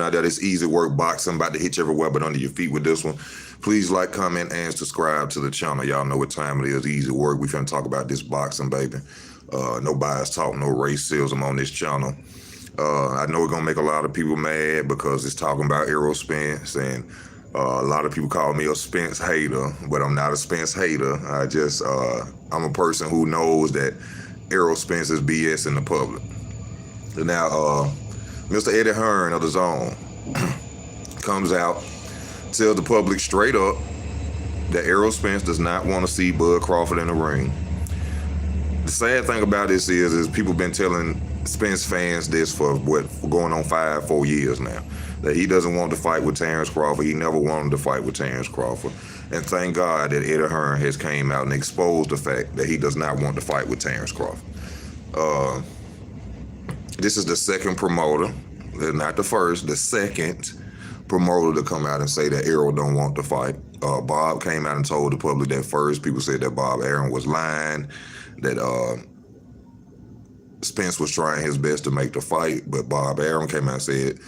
out there. It's easy work boxing, about to hit you everywhere but under your feet with this one. Please like, comment, and subscribe to the channel. Y'all know what time it is. Easy work. We finna talk about this boxing, baby. No bias talk, no racism on this channel. I know we're gonna make a lot of people mad because it's talking about Errol Spence, and a lot of people call me a Spence hater, but I'm not a Spence hater. I'm a person who knows that Errol Spence is BS in the public. Now, Mr. Eddie Hearn of the Zone comes out, tells the public straight up that Errol Spence does not want to see Bud Crawford in the ring. The sad thing about this is people been telling Spence fans this for going on 4 years now, that he doesn't want to fight with Terrence Crawford. He never wanted to fight with Terrence Crawford. And thank God that Eddie Hearn has came out and exposed the fact that he does not want to fight with Terrence Crawford. This is the second promoter, not the first, the second promoter to come out and say that Errol don't want to fight. Bob came out and told the public that first. People said that Bob Aaron was lying, that Spence was trying his best to make the fight, but Bob Aaron came out and said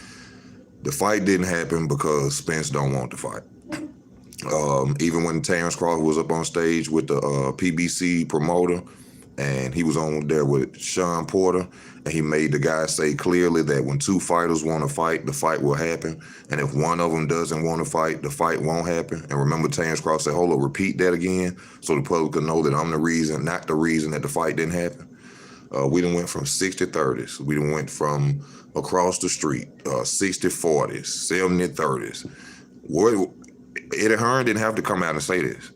the fight didn't happen because Spence don't want to fight. Even when Terrence Crawford was up on stage with the PBC promoter, and he was on there with Sean Porter, and he made the guy say clearly that when two fighters want to fight, the fight will happen. And if one of them doesn't want to fight, the fight won't happen. And remember, Terrence Crawford said, hold up, repeat that again, so the public can know that I'm the reason, not the reason that the fight didn't happen. We done went from 60-30s. We done went from across the street, 60-40s, 70-30s. Eddie Hearn didn't have to come out and say this.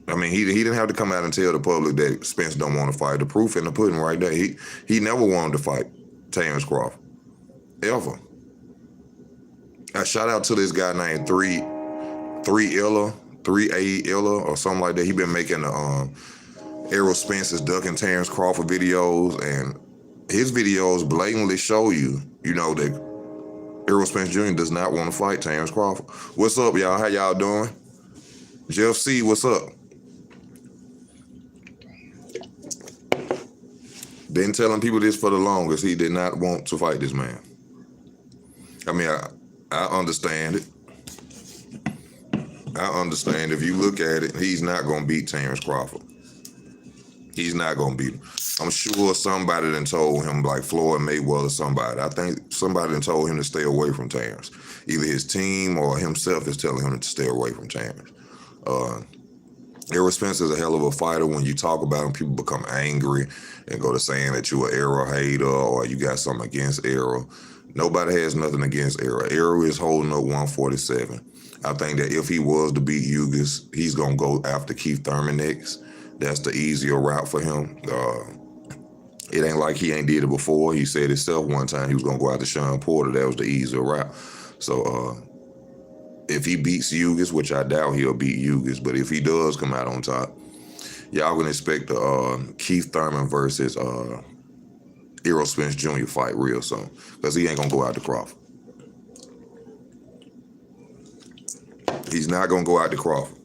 I mean, he didn't have to come out and tell the public that Spence don't want to fight. The proof in the pudding right there. He never wanted to fight Terrence Crawford, ever. I shout out to this guy named 3A Illa, or something like that. He been making the Errol Spence's ducking Terrence Crawford videos, and his videos blatantly show you that Errol Spence Jr. does not want to fight Terrence Crawford. What's up, y'all? How y'all doing? Jeff C, what's up? Been telling people this for the longest. He did not want to fight this man. I mean, I understand it. I understand. If you look at it, he's not going to beat Terrence Crawford. He's not going to beat him. I'm sure somebody done told him, like Floyd Mayweather or somebody. I think somebody done told him to stay away from Terrence. Either his team or himself is telling him to stay away from Terrence. Errol Spence is a hell of a fighter. When you talk about him, people become angry and go to saying that you're an Errol hater or you got something against Errol. Nobody has nothing against Errol. Errol is holding up 147. I think that if he was to beat Hughes, he's going to go after Keith Thurman next. That's the easier route for him. It ain't like he ain't did it before. He said himself one time he was going to go after Sean Porter. That was the easier route. So, if he beats Hughes, which I doubt he'll beat Hughes, but if he does come out on top, y'all can expect the Keith Thurman versus Errol Spence Jr. fight real soon, because he ain't going to go out to Crawford. He's not going to go out to Crawford.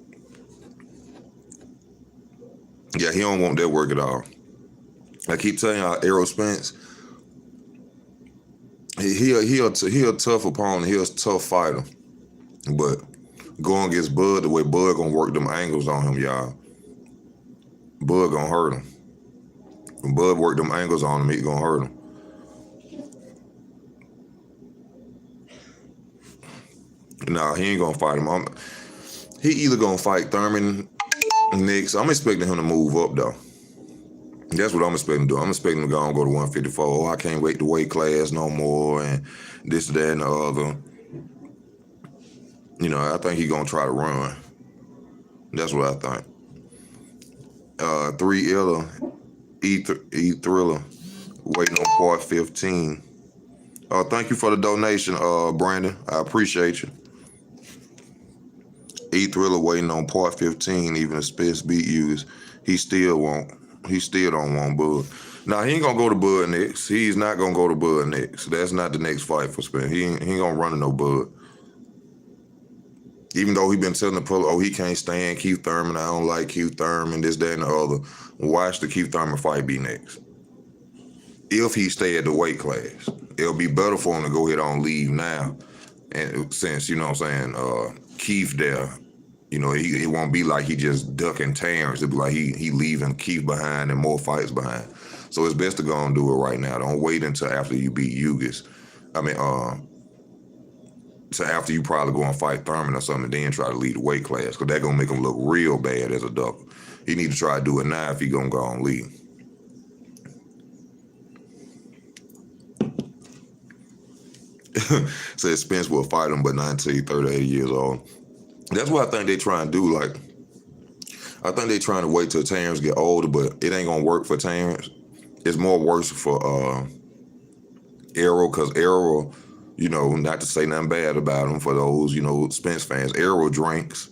Yeah, he don't want that work at all. I keep telling y'all, Errol Spence, he a tough opponent. He a tough fighter. But going against Bud, the way Bud gonna work them angles on him, y'all, Bud gonna hurt him. When Bud work them angles on him, he gonna hurt him. Nah, he ain't gonna fight him. He either gonna fight Thurman next. I'm expecting him to move up, though. That's what I'm expecting to do. I'm expecting him to go and go to 154. Oh, I can't wait to weight class no more, and this, that, and the other. I think he's going to try to run. That's what I think. 3 Illa, E Thriller, waiting on part 15. Thank you for the donation, Brandon. I appreciate you. E Thriller waiting on part 15, even if Spence beat Hughes. He still don't want Bud. Now, he ain't going to go to Bud next. He's not going to go to Bud next. That's not the next fight for Spence. He ain't going to run to no Bud. Even though he been telling the public, he can't stand Keith Thurman, I don't like Keith Thurman, this, that, and the other. Watch the Keith Thurman fight be next. If he stay at the weight class. it'll be better for him to go ahead on leave now. And since, you know what I'm saying, Keith there, you know, it won't be like he just ducking Terrence. It'll be like he leaving Keith behind and more fights behind. So it's best to go and do it right now. Don't wait until after you beat Hughes. I mean, so after you probably go and fight Thurman or something, then try to lead the weight class, because that's going to make him look real bad as a ducker. He need to try to do it now if he going to go and lead. Said Spence will fight him, but not until he's 38 years old. That's what I think they trying to do. Like, I think they trying to wait till Terrence get older, but it ain't going to work for Terrence. It's more worse for Errol, because Errol, you know, not to say nothing bad about him for those, you know, Spence fans, Errol drinks.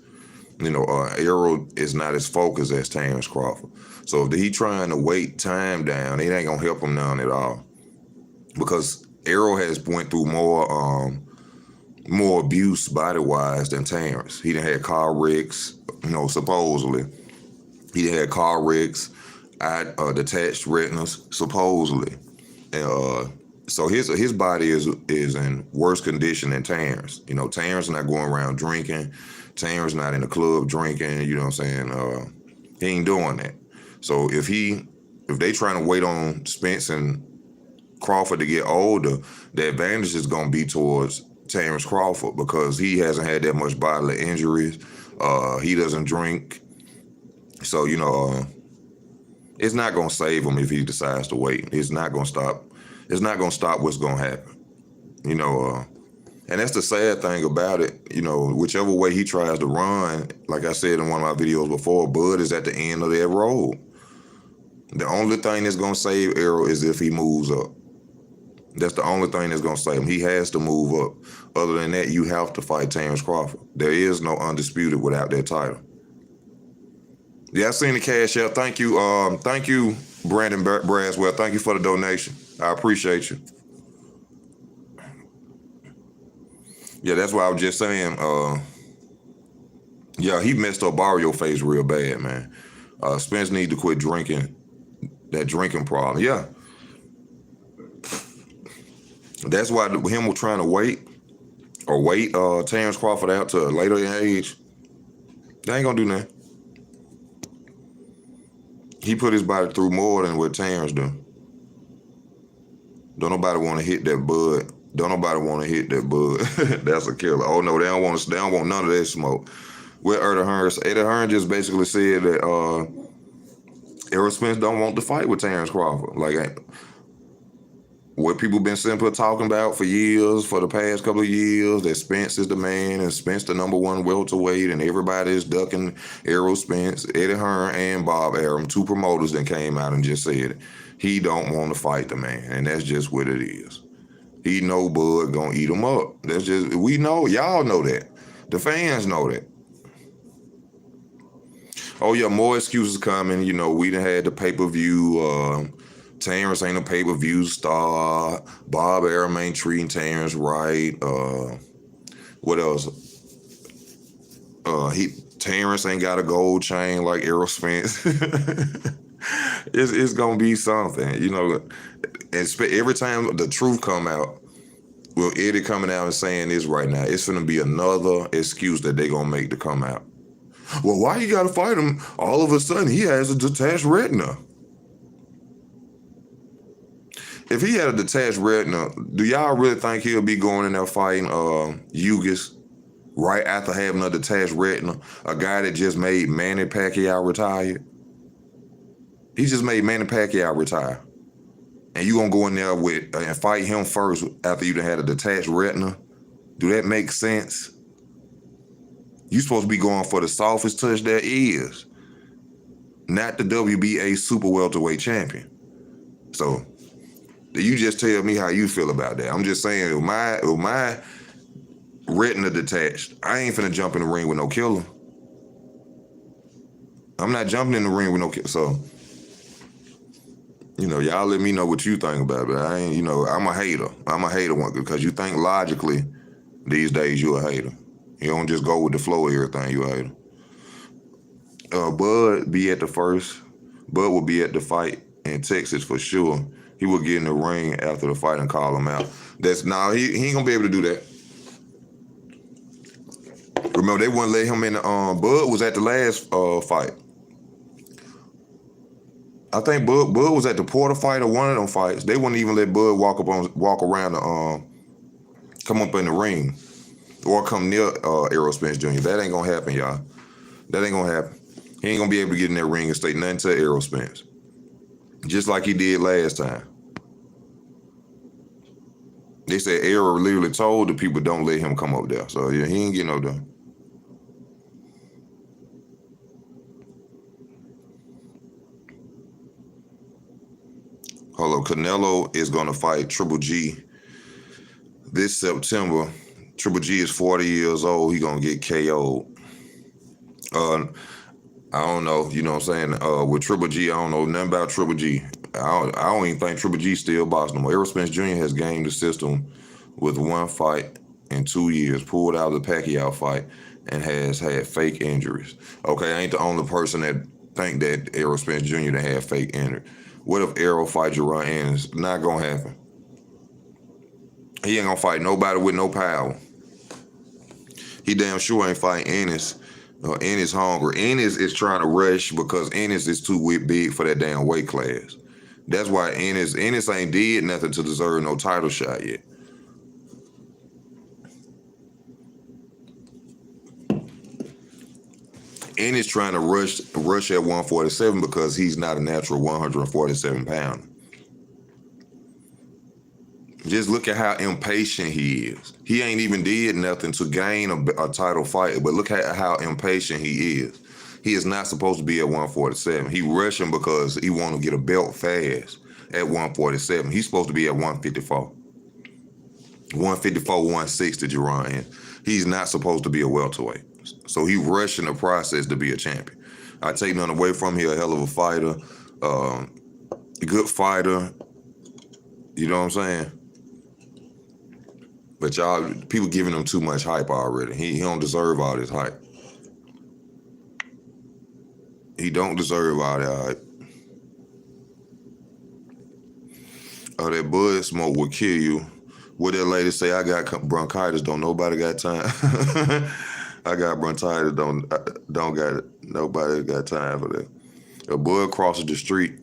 You know, Errol is not as focused as Terrence Crawford. So if he trying to wait time down, it ain't going to help him none at all. Because Errol has went through more abuse body-wise than Terrence. He done had car wrecks, you know, supposedly. He had car wrecks, detached retinas, supposedly. And so his body is in worse condition than Terrence. You know, Terrence not going around drinking. Terrence not in the club drinking, you know what I'm saying? He ain't doing that. So if they trying to wait on Spence and Crawford to get older, the advantage is going to be towards Terrence Crawford, because he hasn't had that much bodily injuries. He doesn't drink. So, you know, it's not going to save him if he decides to wait. It's not going to stop. It's not going to stop what's going to happen. You know, and that's the sad thing about it. You know, whichever way he tries to run, like I said in one of my videos before, Bud is at the end of that road. The only thing that's going to save Errol is if he moves up. That's the only thing that's going to save him. He has to move up. Other than that, you have to fight Terrence Crawford. There is no undisputed without that title. Yeah, I seen the cash out. Thank you, Brandon Braswell. Thank you for the donation. I appreciate you. Yeah, that's why I was just saying, yeah, he messed up Barrio face real bad, man. Spence need to quit drinking, that drinking problem. Yeah. That's why him trying to wait Terrence Crawford out to a later age, they ain't gonna do nothing. He put his body through more than what Terrence do. Don't nobody want to hit that Bud. Don't nobody want to hit that Bud. That's a killer. Oh no, they don't want none of that smoke. With Errol Hearn, Errol Hearn just basically said that Errol Spence don't want to fight with Terrence Crawford. Like, what people been simply talking about for years, for the past couple of years, that Spence is the man and Spence the #1 welterweight, and everybody is ducking Errol Spence. Eddie Hearn and Bob Arum, two promoters that came out and just said it. He don't want to fight the man, and that's just what it is. He know Bud gonna eat him up. That's just, we know, y'all know that. The fans know that. Oh yeah, more excuses coming. You know, we done had the pay-per-view. Terrence ain't a pay-per-view star. Bob Arum ain't treating Terrence right. What else? Terrence ain't got a gold chain like Errol Spence. It's gonna be something, you know. And every time the truth come out, well, Eddie coming out and saying this right now, it's gonna be another excuse that they gonna make to come out. Well, why you gotta fight him? All of a sudden, he has a detached retina. If he had a detached retina, do y'all really think he'll be going in there fighting Hughes right after having a detached retina? A guy that just made Manny Pacquiao retire? He just made Manny Pacquiao retire. And you gonna go in there with and fight him first after you done had a detached retina? Do that make sense? You supposed to be going for the softest touch there is, not the WBA super welterweight champion. So you just tell me how you feel about that. I'm just saying, with my retina detached, I ain't finna jump in the ring with no killer. I'm not jumping in the ring with no killer. So, you know, y'all let me know what you think about it. I ain't, you know, I'm a hater. I'm a hater one, because you think logically these days you a hater. You don't just go with the flow of everything, you a hater. Bud will be at the fight in Texas for sure. He would get in the ring after the fight and call him out. He ain't gonna be able to do that. Remember, they wouldn't let him in. Bud was at the last fight. I think Bud was at the Porter fight or one of them fights. They wouldn't even let Bud walk around come up in the ring or come near Errol Spence Jr. That ain't gonna happen, y'all. That ain't gonna happen. He ain't gonna be able to get in that ring and state nothing to Errol Spence, just like he did last time. They said Errol literally told the people don't let him come up there. So yeah, he ain't getting up there. Hold on, Canelo is gonna fight Triple G this September. Triple G is 40 years old. He gonna get KO'd. I don't know. You know what I'm saying? With Triple G, I don't know nothing about Triple G. I don't even think Triple G still boxing no more. Errol Spence Jr. has gamed the system with one fight in 2 years, pulled out of the Pacquiao fight, and has had fake injuries. Okay, I ain't the only person that think that Errol Spence Jr. to have fake injury. What if Errol fights Jerron Ennis? Not gonna happen. He ain't gonna fight nobody with no power. He damn sure ain't fighting Ennis. Ennis hungry. Ennis is trying to rush because Ennis is too big for that damn weight class. That's why Ennis ain't did nothing to deserve no title shot yet. Ennis trying to rush at 147 because he's not a natural 147 pounder. Just look at how impatient he is. He ain't even did nothing to gain a title fight, but look at how impatient he is. He is not supposed to be at 147. He rushing because he want to get a belt fast at 147. He's supposed to be at 154. 154, 160, Jerron. He's not supposed to be a welterweight. So he rushing the process to be a champion. I take none away from him. He a hell of a fighter, a good fighter. You know what I'm saying? But y'all, people giving him too much hype already. He don't deserve all this hype. He don't deserve all that hype. That bud smoke will kill you. What that lady say? I got bronchitis. Don't nobody got time. I got bronchitis. Don't got it. Nobody got time for that. A bud crosses the street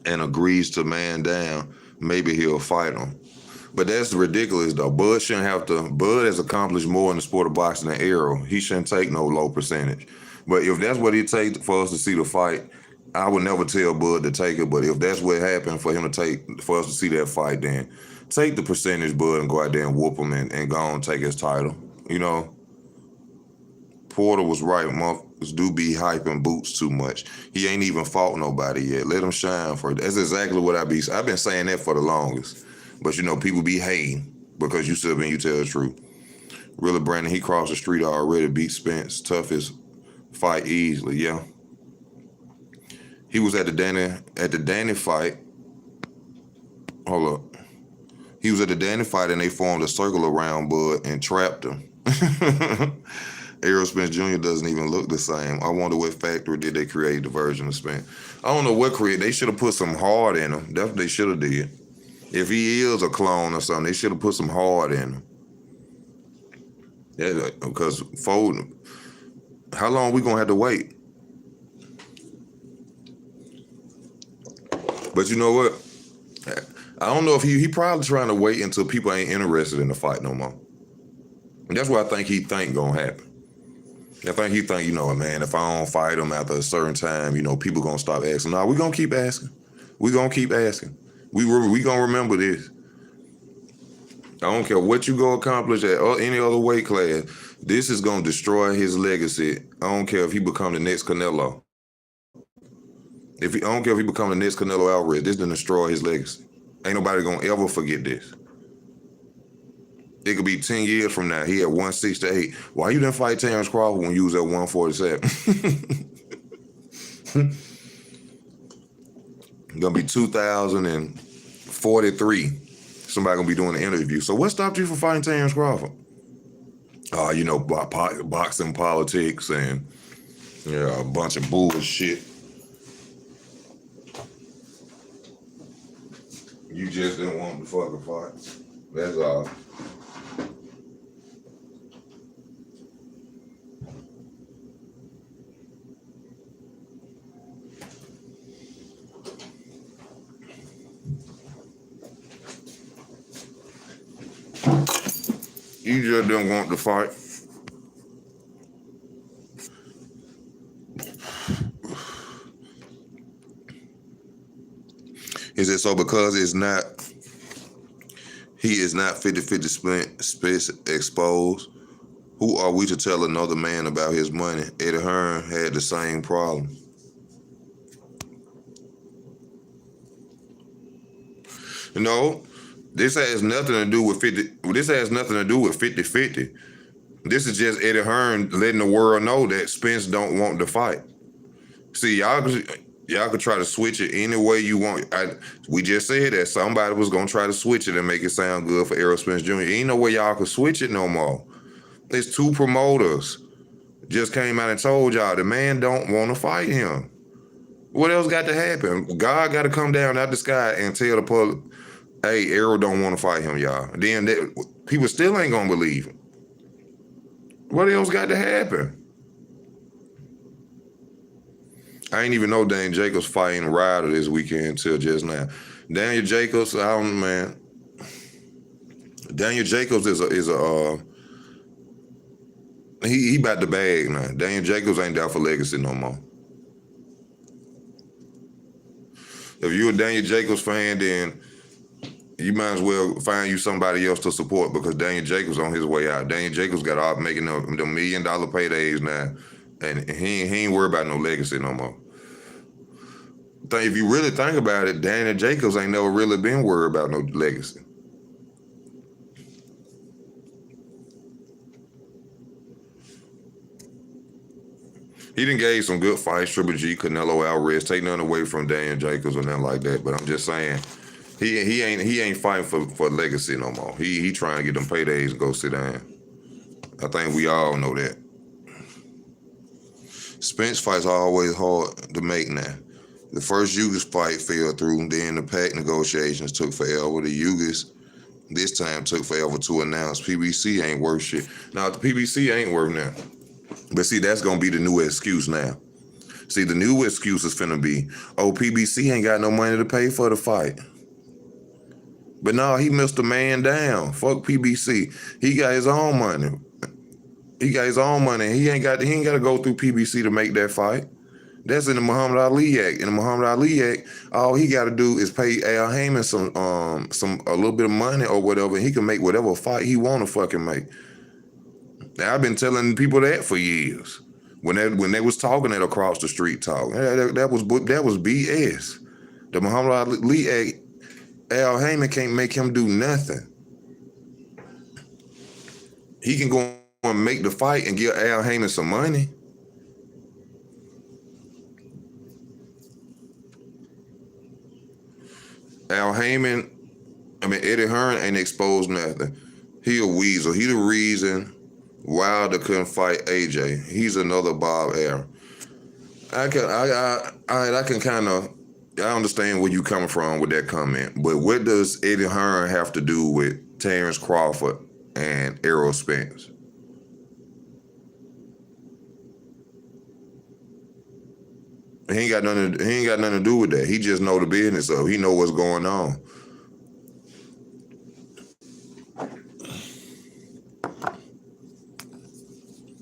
and agrees to man down. Maybe he'll fight him. But that's ridiculous, though. Bud shouldn't have to. Bud has accomplished more in the sport of boxing than Errol. He shouldn't take no low percentage. But if that's what it takes for us to see the fight, I would never tell Bud to take it. But if that's what happened for us to see that fight, then take the percentage, Bud, and go out there and whoop him and go on and take his title. You know, Porter was right. Motherfuckers do be hyping Boots too much. He ain't even fought nobody yet. Let him shine for it. That's exactly what I've been saying that for the longest. But, you know, people be hating because you tell the truth. Really, Brandon, he crossed the street already, beat Spence. Toughest fight easily, yeah. He was at the Danny fight. Hold up. He was at the Danny fight and they formed a circle around Bud and trapped him. Errol Spence Jr. doesn't even look the same. I wonder what factory did they create the version of Spence. I don't know what create. They should have put some hard in him. That's what they should have did. If he is a clone or something, they should have put some hard in him. Yeah, because how long are we gonna have to wait? But you know what? I don't know if he probably trying to wait until people ain't interested in the fight no more. And that's what I think he think gonna happen. I think he think, you know, man, if I don't fight him after a certain time, you know, people gonna stop asking. No, we gonna keep asking. We gonna keep asking. We gonna remember this. I don't care what you go accomplish at any other weight class. This is gonna destroy his legacy. I don't care if he become the next Canelo. I don't care if he become the next Canelo Alvarez. This gonna destroy his legacy. Ain't nobody gonna ever forget this. It could be 10 years from now. He at 168. Why you didn't fight Terrence Crawford when you was at 147? Gonna be 2043. Somebody gonna be doing an interview. So what stopped you from fighting Terrence Crawford? You know, boxing politics and a bunch of bullshit. You just didn't want the fucking fight. That's all. You just didn't want the fight. Is it so because he is not 50-50 split exposed? Who are we to tell another man about his money? Eddie Hearn had the same problem. No, this has nothing to do with 50. This has nothing to do with 50-50. This is just Eddie Hearn letting the world know that Spence don't want the fight. See, y'all could try to switch it any way you want. We just said that somebody was gonna try to switch it and make it sound good for Errol Spence Jr. Ain't no way y'all could switch it no more. There's two promoters just came out and told y'all the man don't want to fight him. What else got to happen? God got to come down out the sky and tell the public, hey, Errol don't want to fight him, y'all. Then people still ain't gonna believe him. What else got to happen? I ain't even know Daniel Jacobs fighting Ryder this weekend until just now. Daniel Jacobs, man. Daniel Jacobs is a he about the bag now. Daniel Jacobs ain't down for legacy no more. If you're a Daniel Jacobs fan, then you might as well find you somebody else to support because Daniel Jacobs on his way out. Daniel Jacobs got off making the $1 million paydays now, and he ain't worried about no legacy no more. If you really think about it, Daniel Jacobs ain't never really been worried about no legacy. He done gave some good fights, Triple G, Canelo Alvarez, take nothing away from Daniel Jacobs or nothing like that. But I'm just saying, he ain't fighting for legacy no more. He trying to get them paydays and go sit down. I think we all know that. Spence fights are always hard to make now. The first Ugas fight fell through, then the pack negotiations took forever. The Ugas this time took forever to announce. PBC ain't worth shit. Now, the PBC ain't worth now. But see, that's going to be the new excuse now. See, the new excuse is finna be, oh, PBC ain't got no money to pay for the fight. But no, he missed the man down. Fuck PBC. He got his own money. He got his own money. He ain't got to go through PBC to make that fight. That's in the Muhammad Ali Act. In the Muhammad Ali Act, all he got to do is pay Al Heyman a little bit of money or whatever, and he can make whatever fight he want to fucking make. Now, I've been telling people that for years. When they was talking that across the street talk, that was BS. The Muhammad Ali Act, Al Heyman can't make him do nothing. He can go and make the fight and give Al Heyman some money. Eddie Hearn ain't exposed nothing. He a weasel. He the reason Wilder couldn't fight AJ. He's another Bob Arum. I understand where you coming from with that comment, but what does Eddie Hearn have to do with Terrence Crawford and Errol Spence? He ain't got nothing to do with that. He just know the business of. He know what's going on.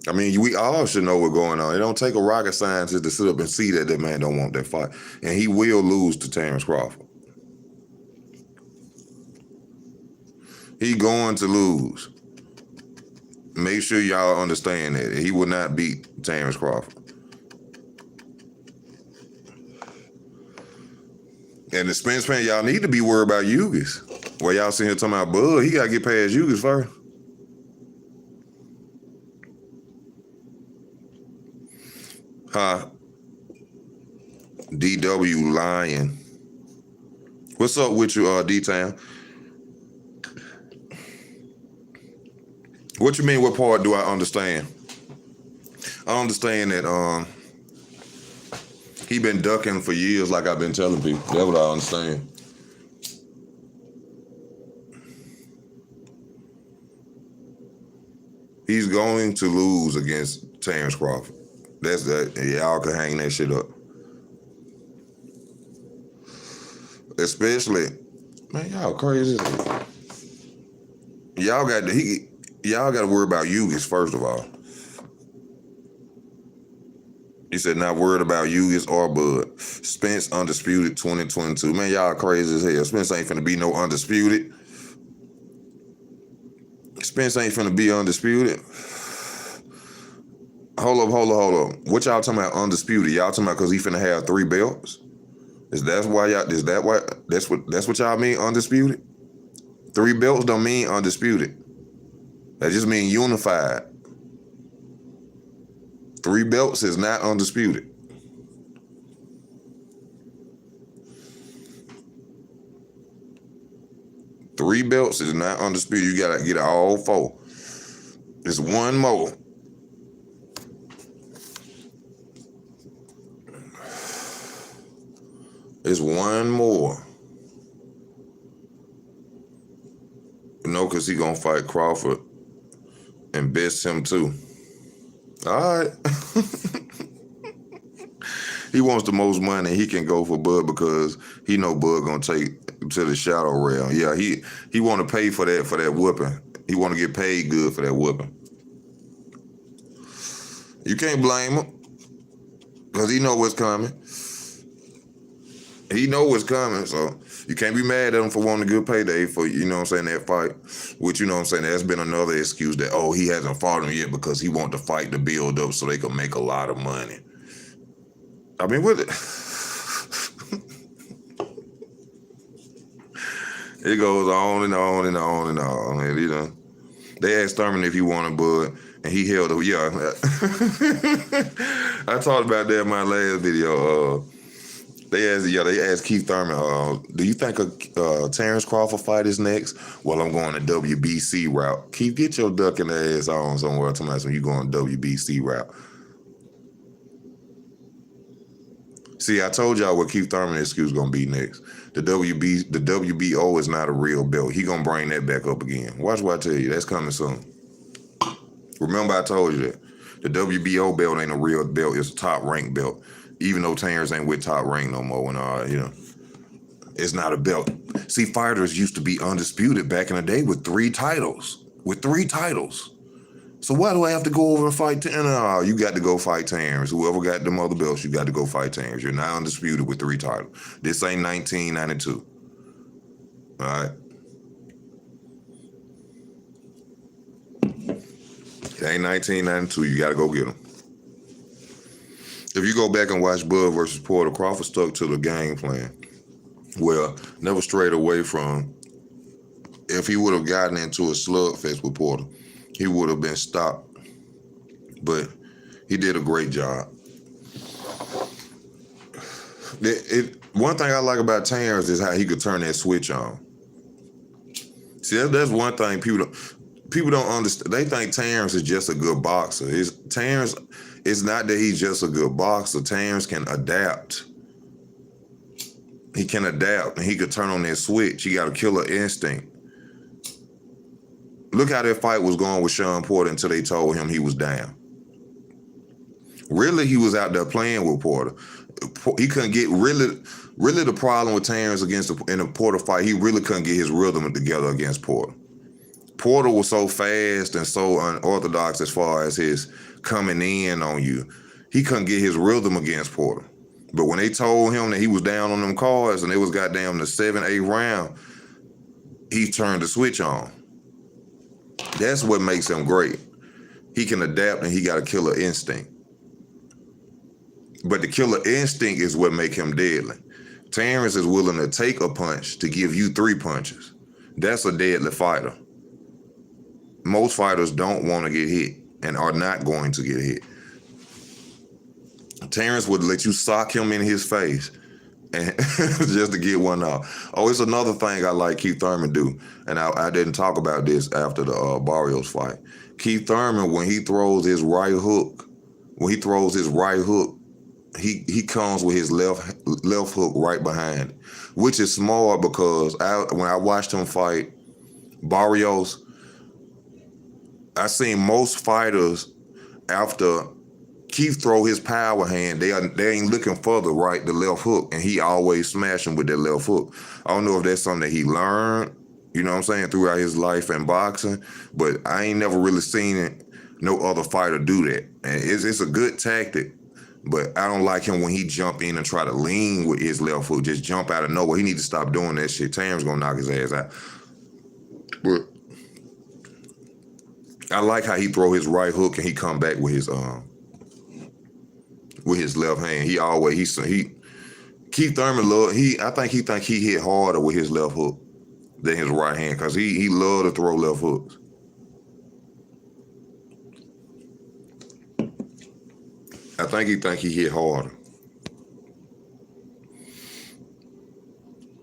I mean, we all should know what's going on. It don't take a rocket scientist to sit up and see that man don't want that fight. And he will lose to Terrence Crawford. He going to lose. Make sure y'all understand that. He will not beat Terrence Crawford. And the Spence fan, y'all need to be worried about Ugas. Well, y'all sitting here talking about Bud, he got to get past Ugas first. DW lying. What's up with you, D-Town? What you mean, what part do I understand? I understand that he been ducking for years like I've been telling people. That's what I understand. He's going to lose against Terrence Crawford. That's that. Y'all can hang that shit up. Especially, man, y'all crazy. Y'all got to worry about Ugis first of all. He said not worried about Ugis or Bud. Spence undisputed 2022. Man, y'all crazy as hell. Spence ain't finna be no undisputed. Spence ain't finna be undisputed. Hold up. What y'all talking about undisputed? Y'all talking about because he finna have 3 belts? That's what y'all mean undisputed? 3 belts don't mean undisputed. That just mean unified. 3 belts is not undisputed. Three belts is not undisputed. You gotta get all 4. It's one more. It's one more. Because he gonna fight Crawford and best him too. All right. He wants the most money. He can go for Bud because he know Bud gonna take to the shadow realm. Yeah, he want to pay for that whooping. He want to get paid good for that whooping. You can't blame him because he know what's coming. He know what's coming, so you can't be mad at him for wanting a good payday for, you know what I'm saying, that fight. Which, you know what I'm saying, that's been another excuse that, he hasn't fought him yet because he want the fight to build up so they can make a lot of money. I mean, with it. It goes on and on and on and on. And, you know, they asked Thurman if he wanted Bud, and he held it. Yeah. I talked about that in my last video. They asked Keith Thurman, do you think a Terrence Crawford fight is next? Well, I'm going the WBC route. Keith, get your ducking ass on somewhere. Tomorrow, so you going WBC route. See, I told y'all what Keith Thurman's excuse gonna be next. The WBO is not a real belt. He gonna bring that back up again. Watch what I tell you. That's coming soon. Remember I told you that. The WBO belt ain't a real belt. It's a top rank belt. Even though Terrence ain't with top rank no more and you know. It's not a belt. See, fighters used to be undisputed back in the day with 3 titles. So why do I have to go over and fight Terrence? You got to go fight Terrence. Whoever got them other belts, you got to go fight Terrence. You're not undisputed with 3 titles. This ain't 1992. All right? It ain't 1992. You got to go get them. If you go back and watch Bud versus Porter, Crawford stuck to the game plan. Well, never strayed away from. If he would have gotten into a slugfest with Porter, he would have been stopped. But he did a great job. One thing I like about Terrence is how he could turn that switch on. See, that's one thing people don't understand. They think Terrence is just a good boxer. It's not that he's just a good boxer. Terrence can adapt. He can adapt, and he could turn on that switch. He got a killer instinct. Look how that fight was going with Sean Porter until they told him he was down. Really, he was out there playing with Porter. He couldn't get really the problem with Terrence in the Porter fight. He really couldn't get his rhythm together against Porter. Porter was so fast and so unorthodox as far as his coming in on you. He couldn't get his rhythm against Porter. But when they told him that he was down on them cards and it was goddamn the 7th, 8th round, he turned the switch on. That's what makes him great. He can adapt and he got a killer instinct. But the killer instinct is what makes him deadly. Terrence is willing to take a punch to give you 3 punches. That's a deadly fighter. Most fighters don't want to get hit and are not going to get hit. Terrence would let you sock him in his face and just to get one off. Oh, it's another thing I like Keith Thurman do, and I didn't talk about this after the Barrios fight. Keith Thurman, when he throws his right hook, he comes with his left hook right behind it, which is smart because when I watched him fight Barrios, I seen most fighters after Keith throw his power hand, they ain't looking for the left hook, and he always smash him with that left hook. I don't know if that's something that he learned, you know what I'm saying, throughout his life in boxing, but I ain't never really seen it, no other fighter do that. And it's a good tactic, but I don't like him when he jump in and try to lean with his left hook, just jump out of nowhere. He need to stop doing that shit. Tam's gonna knock his ass out. But I like how he throw his right hook and he come back with his left hand. Keith Thurman I think he hit harder with his left hook than his right hand, because he love to throw left hooks. I think he hit harder.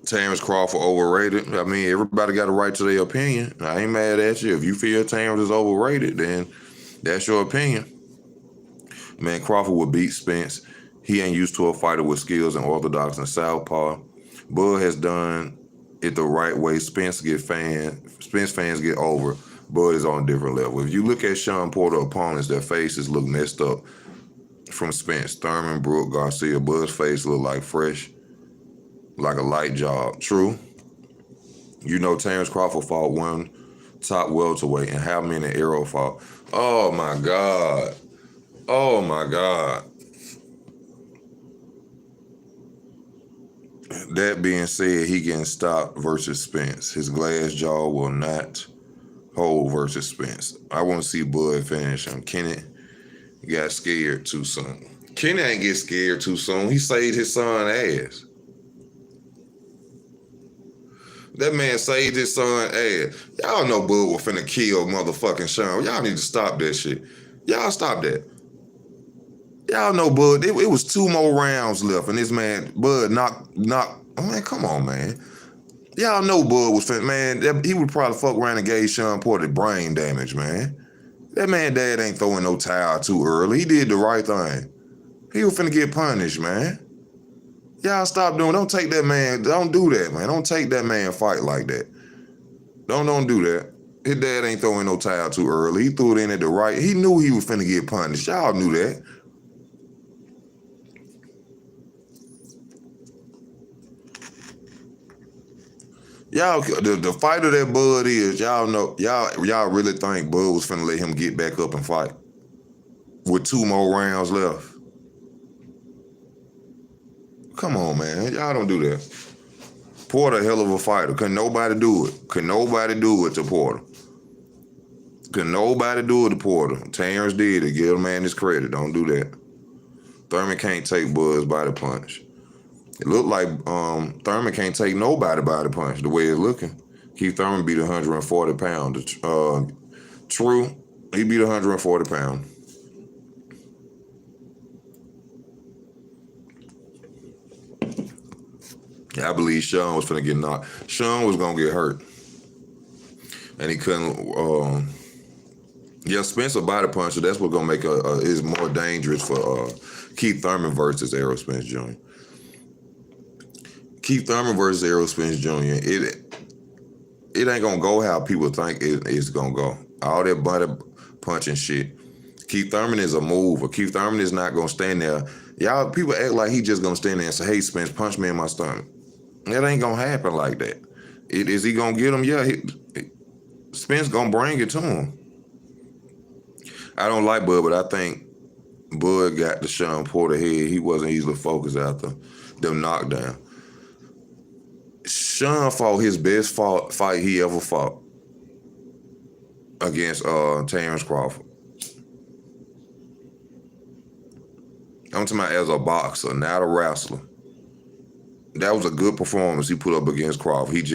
Terrence Crawford overrated. I mean, everybody got a right to their opinion. I ain't mad at you. If you feel Terrence is overrated, then that's your opinion. Man, Crawford would beat Spence. He ain't used to a fighter with skills in orthodox and southpaw. Bud has done it the right way. Spence fans get over. Bud is on a different level. If you look at Sean Porter opponents, their faces look messed up from Spence. Thurman, Brooke, Garcia, Bud's face look like fresh, like a light job. True. You know, Terrence Crawford fought one top welterweight, and how many Errol fought? Oh my God. Oh my God. That being said, he getting stopped versus Spence. His glass jaw will not hold versus Spence. I want to see Bud finish him. Kenny got scared too soon. Kenny ain't get scared too soon. He saved his son ass. That man saved his son ass. Y'all know Bud was finna kill motherfucking Sean. Y'all need to stop that shit. Y'all stop that. Y'all know Bud, it was 2 more rounds left, and this man, Bud, knocked. Oh man, come on, man. Y'all know Bud was finna, man, he would probably fuck around and gave Sean Porter brain damage, man. That man dad ain't throwing no towel too early. He did the right thing. He was finna get punished, man. Y'all stop don't take that man, don't do that, man. Don't take that man fight like that. Don't do that. His dad ain't throwing no towel too early. He threw it in at the right. He knew he was finna get punished. Y'all knew that. Y'all, the fighter that Bud is, y'all know, y'all really think Bud was finna let him get back up and fight with 2 more rounds left? Come on, man. Y'all don't do that. Porter, a hell of a fighter. Couldn't nobody do it. Couldn't nobody do it to Porter. Couldn't nobody do it to Porter. Terrence did it. Give the man his credit. Don't do that. Thurman can't take Bud's body punch. It looked like Thurman can't take nobody body punch the way it's looking. Keith Thurman beat 140 pounds. True, he beat 140 pounds. I believe Sean was finna get knocked. Sean was gonna get hurt, and he couldn't. Spencer body puncher. That's what's gonna make is more dangerous for Keith Thurman versus Errol Spence Jr. Keith Thurman versus Errol Spence Jr. It ain't gonna go how people think it's gonna go. All that body punching shit. Keith Thurman is a mover. Keith Thurman is not gonna stand there. Y'all people act like he just gonna stand there and say, "Hey Spence, punch me in my stomach." That ain't gonna happen like that. Is he gonna get him? Yeah, Spence gonna bring it to him. I don't like Bud, but I think Bud got the Sean Porter head. He wasn't easily focused after them knockdown. Sean fought his best fight he ever fought against Terrence Crawford. I'm talking about as a boxer, not a wrestler. That was a good performance he put up against Crawford.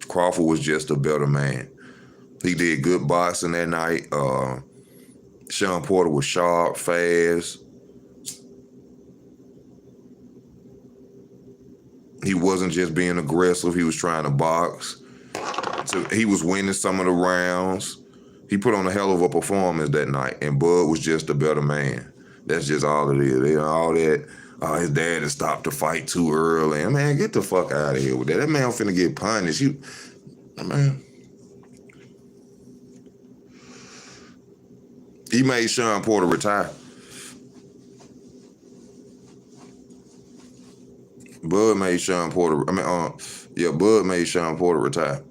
Crawford was just a better man. He did good boxing that night. Sean Porter was sharp, fast. He wasn't just being aggressive. He was trying to box. So he was winning some of the rounds. He put on a hell of a performance that night, and Bud was just a better man. That's just all it is. All that, his dad had stopped the fight too early. Man, get the fuck out of here with that. That man finna get punished. Man. He made Sean Porter retire. Bud made Sean Porter. Bud made Sean Porter retire.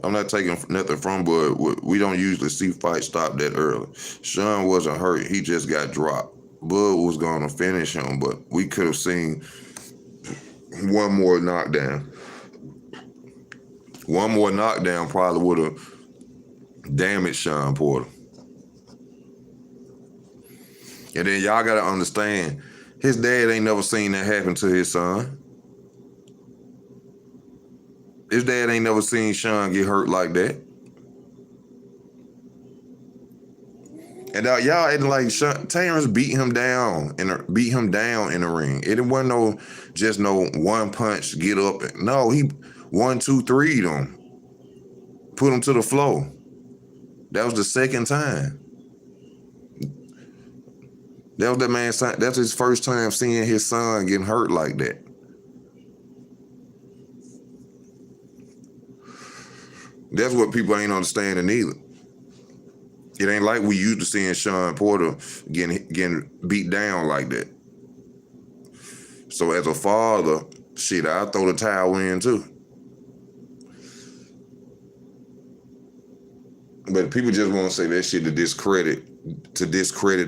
I'm not taking nothing from Bud. We don't usually see fights stop that early. Sean wasn't hurt. He just got dropped. Bud was going to finish him, but we could have seen one more knockdown. One more knockdown probably would have damaged Sean Porter. And then y'all got to understand, his dad ain't never seen that happen to his son. His dad ain't never seen Sean get hurt like that. And y'all acting like Terrence beat him down in the ring. It wasn't just no one punch get up. No, he 1, 2, 3'd him, put him to the floor. That was the second time. That was that man's son. That's his first time seeing his son getting hurt like that. That's what people ain't understanding either. It ain't like we used to seeing Sean Porter getting beat down like that. So as a father, shit, I throw the towel in too. But people just want to say that shit to discredit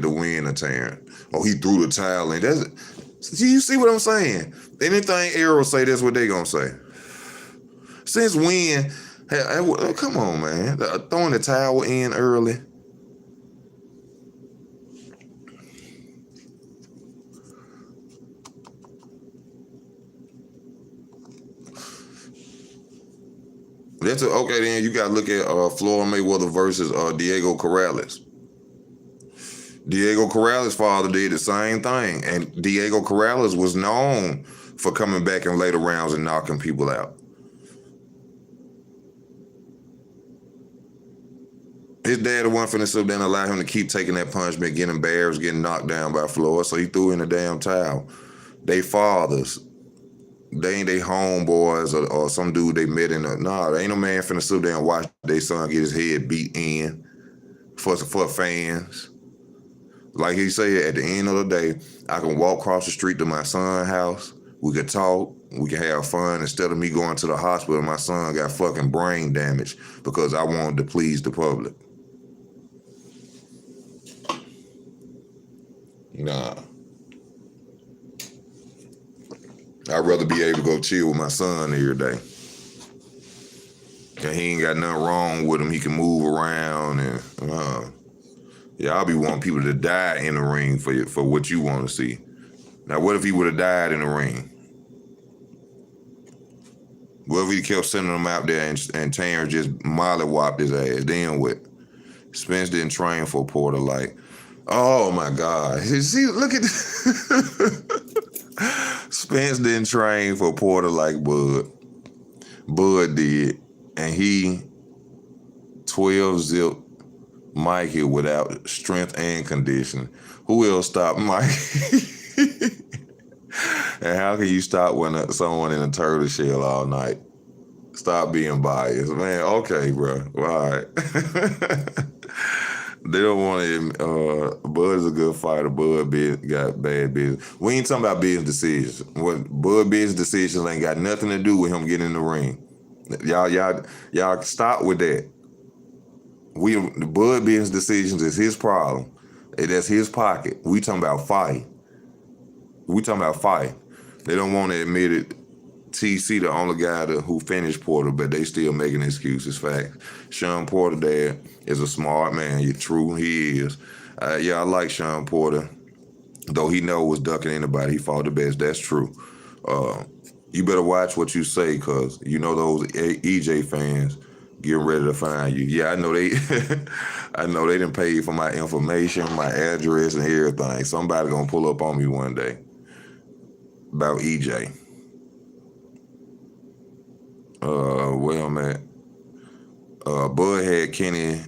the win of Terrence. Oh, he threw the towel in. You see what I'm saying? Anything Errol say, that's what they gonna say. Since when? Hey, come on, man. Throwing the towel in early. Okay, then you got to look at Floyd Mayweather versus Diego Corrales. Diego Corrales' father did the same thing, and Diego Corrales was known for coming back in later rounds and knocking people out. His dad wasn't finna sit there and allow him to keep taking that punishment, getting embarrassed, getting knocked down by Floyd, so he threw in the damn towel. They fathers. They ain't they homeboys or some dude they met in a... Nah, there ain't no man finna sit there and watch their son get his head beat in for fans. Like he said, at the end of the day, I can walk across the street to my son's house. We could talk. We can have fun. Instead of me going to the hospital, my son got fucking brain damage because I wanted to please the public. Nah. I'd rather be able to go chill with my son every day. And he ain't got nothing wrong with him. He can move around and I'll be wanting people to die in the ring for what you want to see. Now, what if he would have died in the ring? What if he kept sending him out there and Terrence just mollywopped his ass? Then what? Spence didn't train for Porter like, oh my God. See, look at this. Spence didn't train for Porter like Bud. Bud did. And he 12-zip Mikey without strength and conditioning. Who else stopped Mike? And how can you stop when someone in a turtle shell all night? Stop being biased. Man, okay, bro. All right. They don't want to... Bud is a good fighter. Bud got bad business. We ain't talking about business decisions. Bud business decisions ain't got nothing to do with him getting in the ring. Y'all stop with that. The Bud business decisions is his problem. That's his pocket. We talking about fight. They don't want to admit it. TC the only guy who finished Porter, but they still making excuses. Fact. Sean Porter there is a smart man. You're true, he is. I like Sean Porter. Though he was ducking anybody, he fought the best. That's true. You better watch what you say, because you know those EJ fans getting ready to find you. Yeah, I know they done paid for my information, my address, and everything. Somebody gonna pull up on me one day about EJ. Where I'm at. Bud had Kenny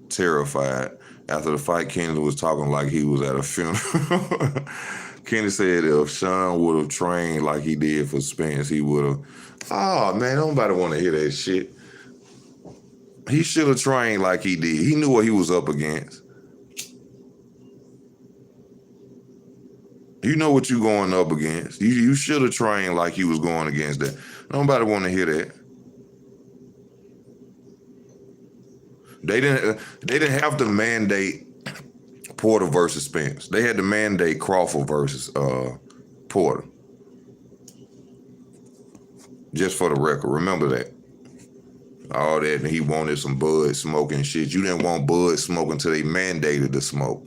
terrified. After the fight, Kenny was talking like he was at a funeral. Kenny said if Sean would have trained like he did for Spence, he would have... Oh, man, nobody want to hear that shit. He should have trained like he did. He knew what he was up against. You know what you going up against. You should have trained like he was going against that. Nobody want to hear that. They didn't have to mandate Porter versus Spence. They had to mandate Crawford versus Porter. Just for the record, remember that. All that, and he wanted some bud smoking shit. You didn't want bud smoking until they mandated the smoke.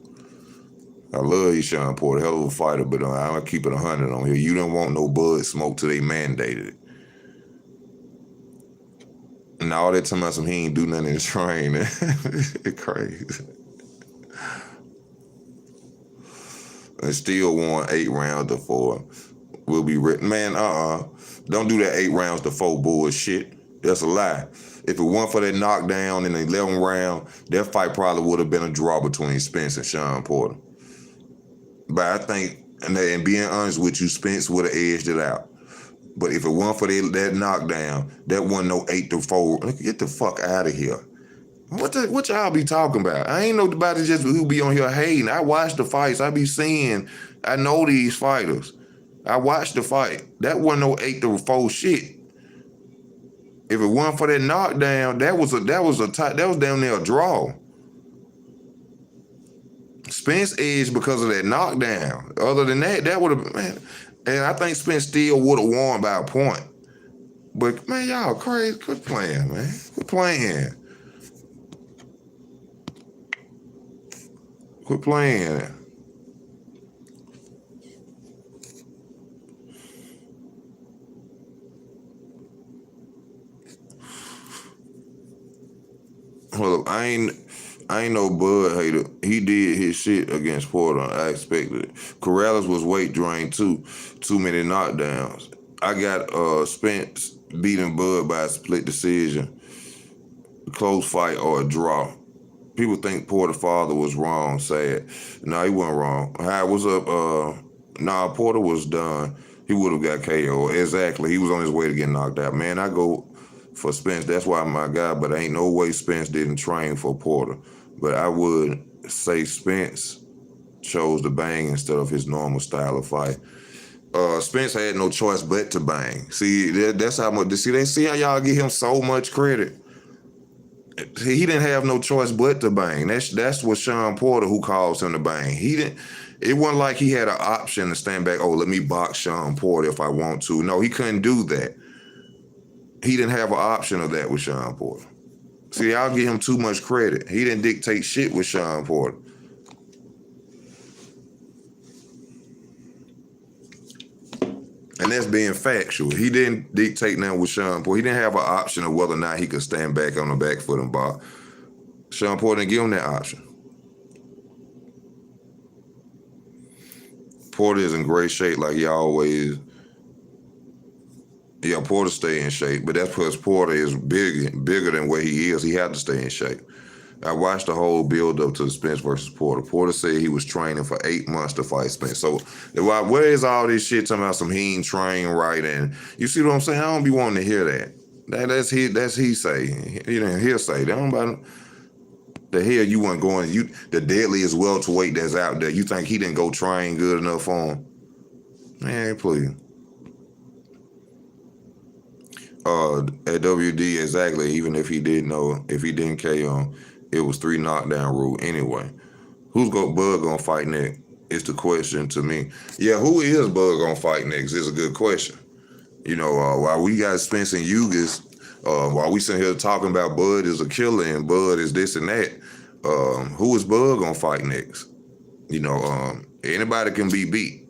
I love you, Sean Porter, hell of a fighter, but I'm gonna keep it 100 on here. You didn't want no bud smoke till they mandated it. And all that time about some he ain't do nothing in the train. It's crazy. And still won 8 rounds to 4. Will be written. Man, don't do that 8 rounds to 4 bullshit. That's a lie. If it weren't for that knockdown in the 11th round, that fight probably would have been a draw between Spence and Sean Porter. But I think, and being honest with you, Spence would have edged it out. But if it weren't for that knockdown, that wasn't no 8 to 4. Get the fuck out of here. What y'all be talking about? I ain't nobody just who be on here hating. I watch the fights. I be seeing. I know these fighters. I watched the fight. That wasn't no 8 to 4 shit. If it weren't for that knockdown, that was down there a draw. Spence edged because of that knockdown. Other than that, that would have, man. And I think Spence still would have won by a point. But man, y'all crazy. Quit playing, man. Quit playing. Quit playing. Well, I ain't no Bud hater. He did his shit against Porter. I expected it. Corrales was weight drained too. Too many knockdowns. I got Spence beating Bud by a split decision, close fight, or a draw. People think Porter's father was wrong. Sad. No, he wasn't wrong. Hi, what's up? Porter was done. He would have got KO. Exactly. He was on his way to get knocked out. Man, I go for Spence. That's why I'm my guy, but ain't no way Spence didn't train for Porter. But I would say Spence chose to bang instead of his normal style of fight. Spence had no choice but to bang. See, that's how much. See how y'all give him so much credit. He didn't have no choice but to bang. That's what Sean Porter, who calls him to bang. He didn't. It wasn't like he had an option to stand back. Oh, let me box Sean Porter if I want to. No, he couldn't do that. He didn't have an option of that with Sean Porter. See, I'll give him too much credit. He didn't dictate shit with Sean Porter. And that's being factual. He didn't dictate nothing with Sean Porter. He didn't have an option of whether or not he could stand back on the back foot and box. Sean Porter didn't give him that option. Porter is in great shape like he always. Yeah, Porter stay in shape, but that's because Porter is bigger than where he is. He had to stay in shape. I watched the whole build-up to the Spence versus Porter. Porter said he was training for 8 months to fight Spence. So where is all this shit talking about some he ain't trained right? And you see what I'm saying? I don't be wanting to hear that. That's he say. He didn't hearsay. That don't about the hell you weren't going. The deadliest welterweight that's out there. You think he didn't go train good enough for him? Man, please. At WD, exactly. Even if he didn't KO him, it was 3 knockdown rule anyway. Bud gonna fight next? Is the question to me. Yeah, who is Bud gonna fight next? Is a good question. You know, while we got Spence and Ugas, while we sitting here talking about Bud is a killer and Bud is this and that, who is Bud gonna fight next? You know, anybody can be beat.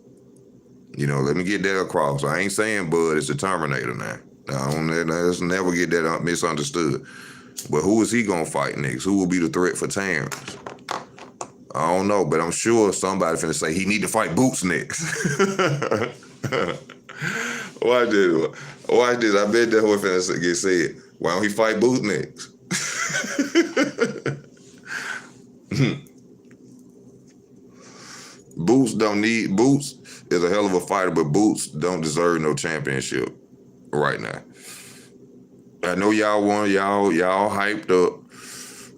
You know, let me get that across. I ain't saying Bud is the Terminator now. Let's never get that misunderstood. But who is he going to fight next? Who will be the threat for Terrence? I don't know, but I'm sure somebody finna say he need to fight Boots next. Watch this. I bet that's what finna get said. Why don't he fight Boots next? Boots is a hell of a fighter, but Boots don't deserve no championship right now. I know y'all hyped up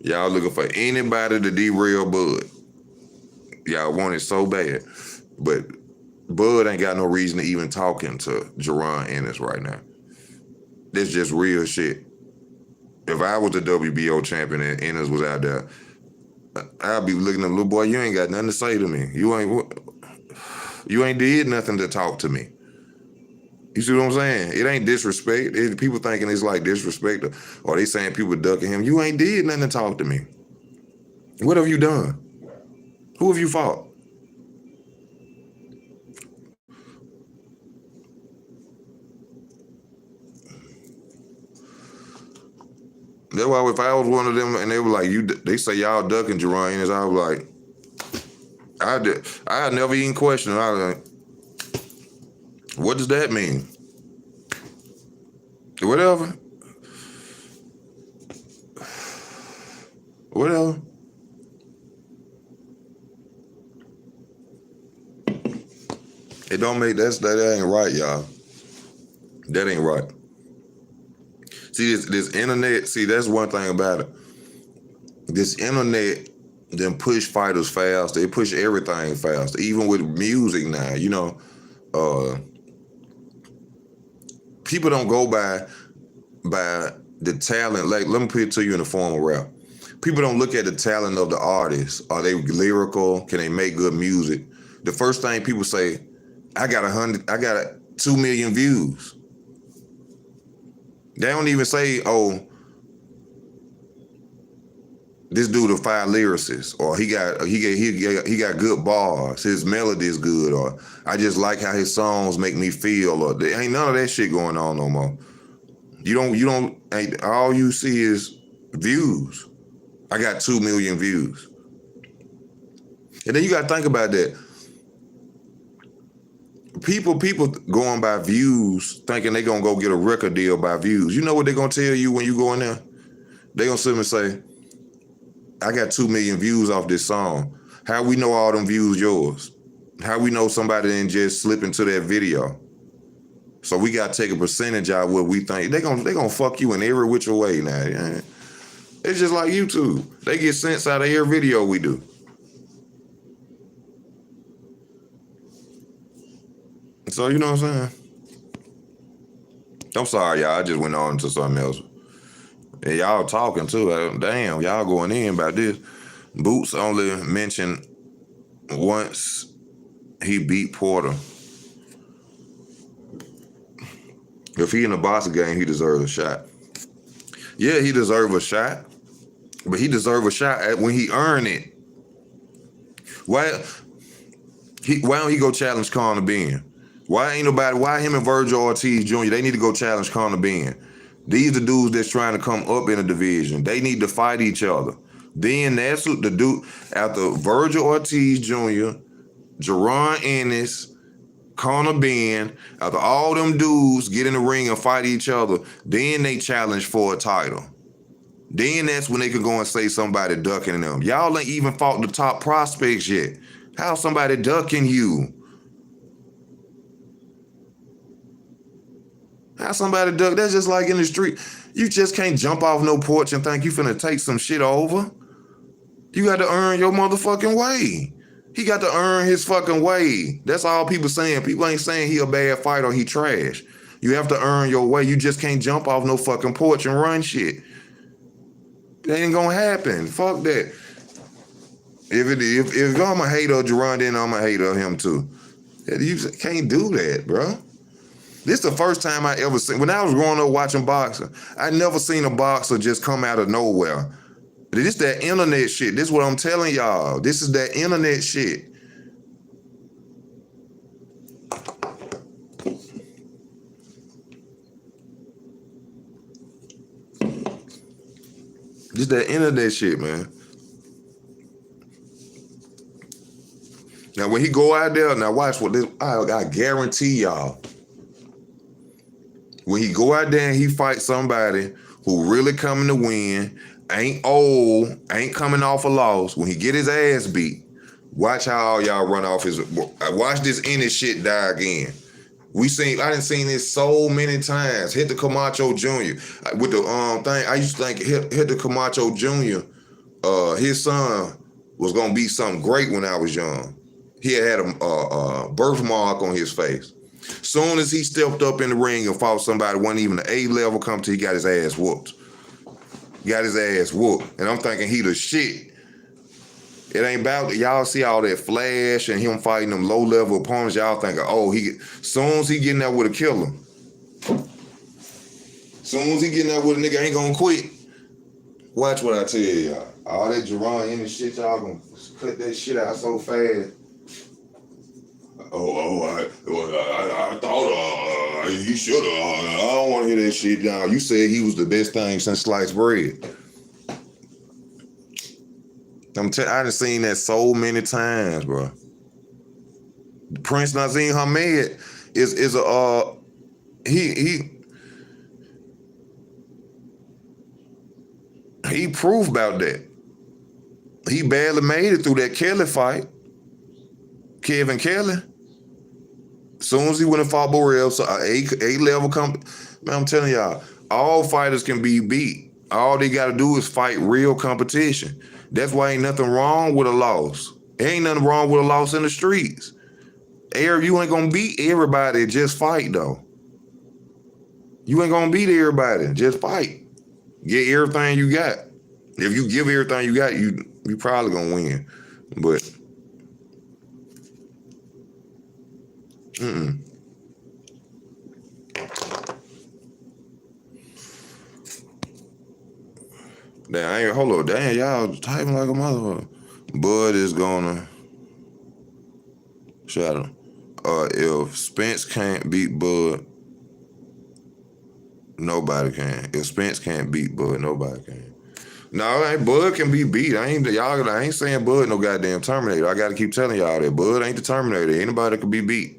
Y'all looking for anybody to derail Bud. Y'all want it so bad. But Bud ain't got no reason to even talking to Jerron Ennis right now. That's just real shit. If I was the WBO champion and Ennis was out there, I'd be looking at little boy, you ain't got nothing to say to me. You ain't did nothing to talk to me. You see what I'm saying? It ain't disrespect. People thinking it's like disrespect or they saying people ducking him. You ain't did nothing to talk to me. What have you done? Who have you fought? That's why if I was one of them and they were like, they say y'all ducking Jerron Ennis, I was like, I never even questioned. I was like, what does that mean? Whatever. It don't make that ain't right, y'all. That ain't right. See this internet. See, that's one thing about it. This internet then push fighters fast. They push everything fast. Even with music now, you know, people don't go by the talent. Like, let me put it to you in the form of rap. People don't look at the talent of the artist. Are they lyrical? Can they make good music? The first thing people say, I got 2 million views. They don't even say, oh, this dude a fire lyricist, or he got good bars, his melody is good, or I just like how his songs make me feel, or there ain't none of that shit going on no more. All you see is views. I got 2 million views. And then you gotta think about that. People going by views, thinking they gonna go get a record deal by views. You know what they gonna tell you when you go in there? They gonna sit and say, I got 2 million views off this song. How we know all them views yours? How we know somebody didn't just slip into that video? So we gotta take a percentage out of what we think. They gonna fuck you in every which way now. Yeah. It's just like YouTube. They get cents out of every video we do. So you know what I'm saying? I'm sorry, y'all. I just went on to something else. And y'all talking too. Damn, y'all going in about this. Boots only mentioned once he beat Porter. If he in a boxing game, he deserves a shot. Yeah, he deserves a shot. But he deserves a shot when he earned it. Why don't he go challenge Conor Ben? Why him and Virgil Ortiz Jr., they need to go challenge Conor Ben. These are dudes that's trying to come up in a division. They need to fight each other. Then that's the dude, after Virgil Ortiz Jr., Jerron Ennis, Conor Ben, after all them dudes get in the ring and fight each other, then they challenge for a title. Then that's when they can go and say somebody ducking them. Y'all ain't even fought the top prospects yet. How's somebody ducking you? How somebody duck? That's just like in the street. You just can't jump off no porch and think you finna take some shit over. You got to earn your motherfucking way. He got to earn his fucking way. That's all people saying. People ain't saying he a bad fighter or he trash. You have to earn your way. You just can't jump off no fucking porch and run shit. That ain't gonna happen. Fuck that. If I'm a hater of Jerron, then I'm a hater of him too. You can't do that, bro. This is the first time I ever seen. When I was growing up watching boxing, I never seen a boxer just come out of nowhere. This that internet shit. This is what I'm telling y'all. This is that internet shit. This that internet shit, man. Now when he go out there, now watch what this. I guarantee y'all. When he go out there and he fight somebody who really coming to win, ain't old, ain't coming off a loss, when he get his ass beat, watch how all y'all run off his. Watch this Ennis shit die again. I done seen this so many times. Hit the Camacho Jr. With the thing, I used to think hit the Camacho Jr. his son was gonna be something great when I was young. He had a birthmark on his face. Soon as he stepped up in the ring and fought somebody, wasn't even an A-level competition, he got his ass whooped. And I'm thinking he the shit. It ain't about, y'all see all that flash and him fighting them low-level opponents, y'all thinking, oh, soon as he getting there with a killer. Soon as he getting there with a nigga ain't gonna quit. Watch what I tell y'all. All that Jerron and shit, y'all gonna cut that shit out so fast. I thought he should have. I don't want to hear that shit now. You said he was the best thing since sliced bread. I done seen that so many times, bro. Prince Nazim Hamed is a he proof about that. He barely made it through that Kelly fight. Kevin Kelly. As soon as he went and fought Borrell, so A-level man, I'm telling y'all, all fighters can be beat. All they got to do is fight real competition. That's why ain't nothing wrong with a loss. Ain't nothing wrong with a loss in the streets. You ain't gonna beat everybody, just fight though. You ain't gonna beat everybody, just fight. Get everything you got. If you give everything you got, you probably gonna win. But hold on, damn, y'all typing like a motherfucker. Bud is gonna shut him. If Spence can't beat Bud, nobody can. If Spence can't beat Bud, nobody can. No, Bud can be beat. I ain't saying Bud no goddamn Terminator. I gotta keep telling y'all that Bud ain't the Terminator. Anybody can be beat.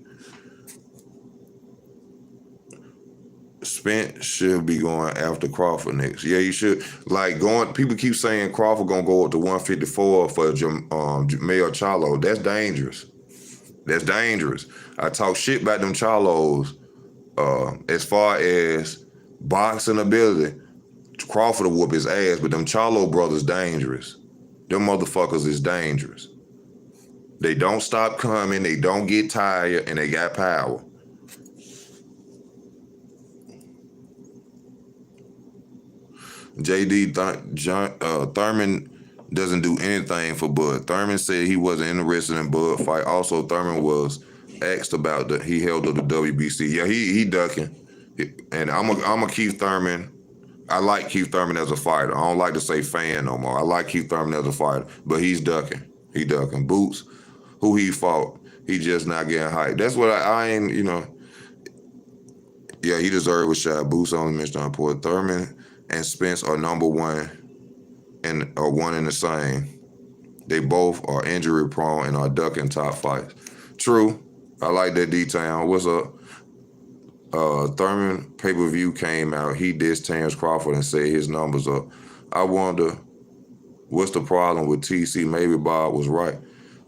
Spence should be going after Crawford next. Yeah, you should. People keep saying Crawford gonna go up to 154 for Jamel Charlo. That's dangerous. That's dangerous. I talk shit about them Charlos. As far as boxing ability, Crawford will whoop his ass, but them Charlo brothers dangerous. Them motherfuckers is dangerous. They don't stop coming, they don't get tired, and they got power. JD Thurman doesn't do anything for Bud. Thurman said he wasn't interested in Bud fight. Also, Thurman was asked about he held up the WBC. Yeah, he ducking. And I'm a Keith Thurman. I like Keith Thurman as a fighter. I don't like to say fan no more. I like Keith Thurman as a fighter, but he's ducking. He ducking. Boots, who he fought, he just not getting hyped. That's what I ain't, Yeah, he deserved a shot. Boots only mentioned on report. Thurman and Spence are number one and are one in the same. They both are injury prone and are ducking top fights. True. I like that detail. What's up? Thurman pay-per-view came out. He dissed Terrence Crawford and said his numbers up. I wonder what's the problem with TC. Maybe Bob was right.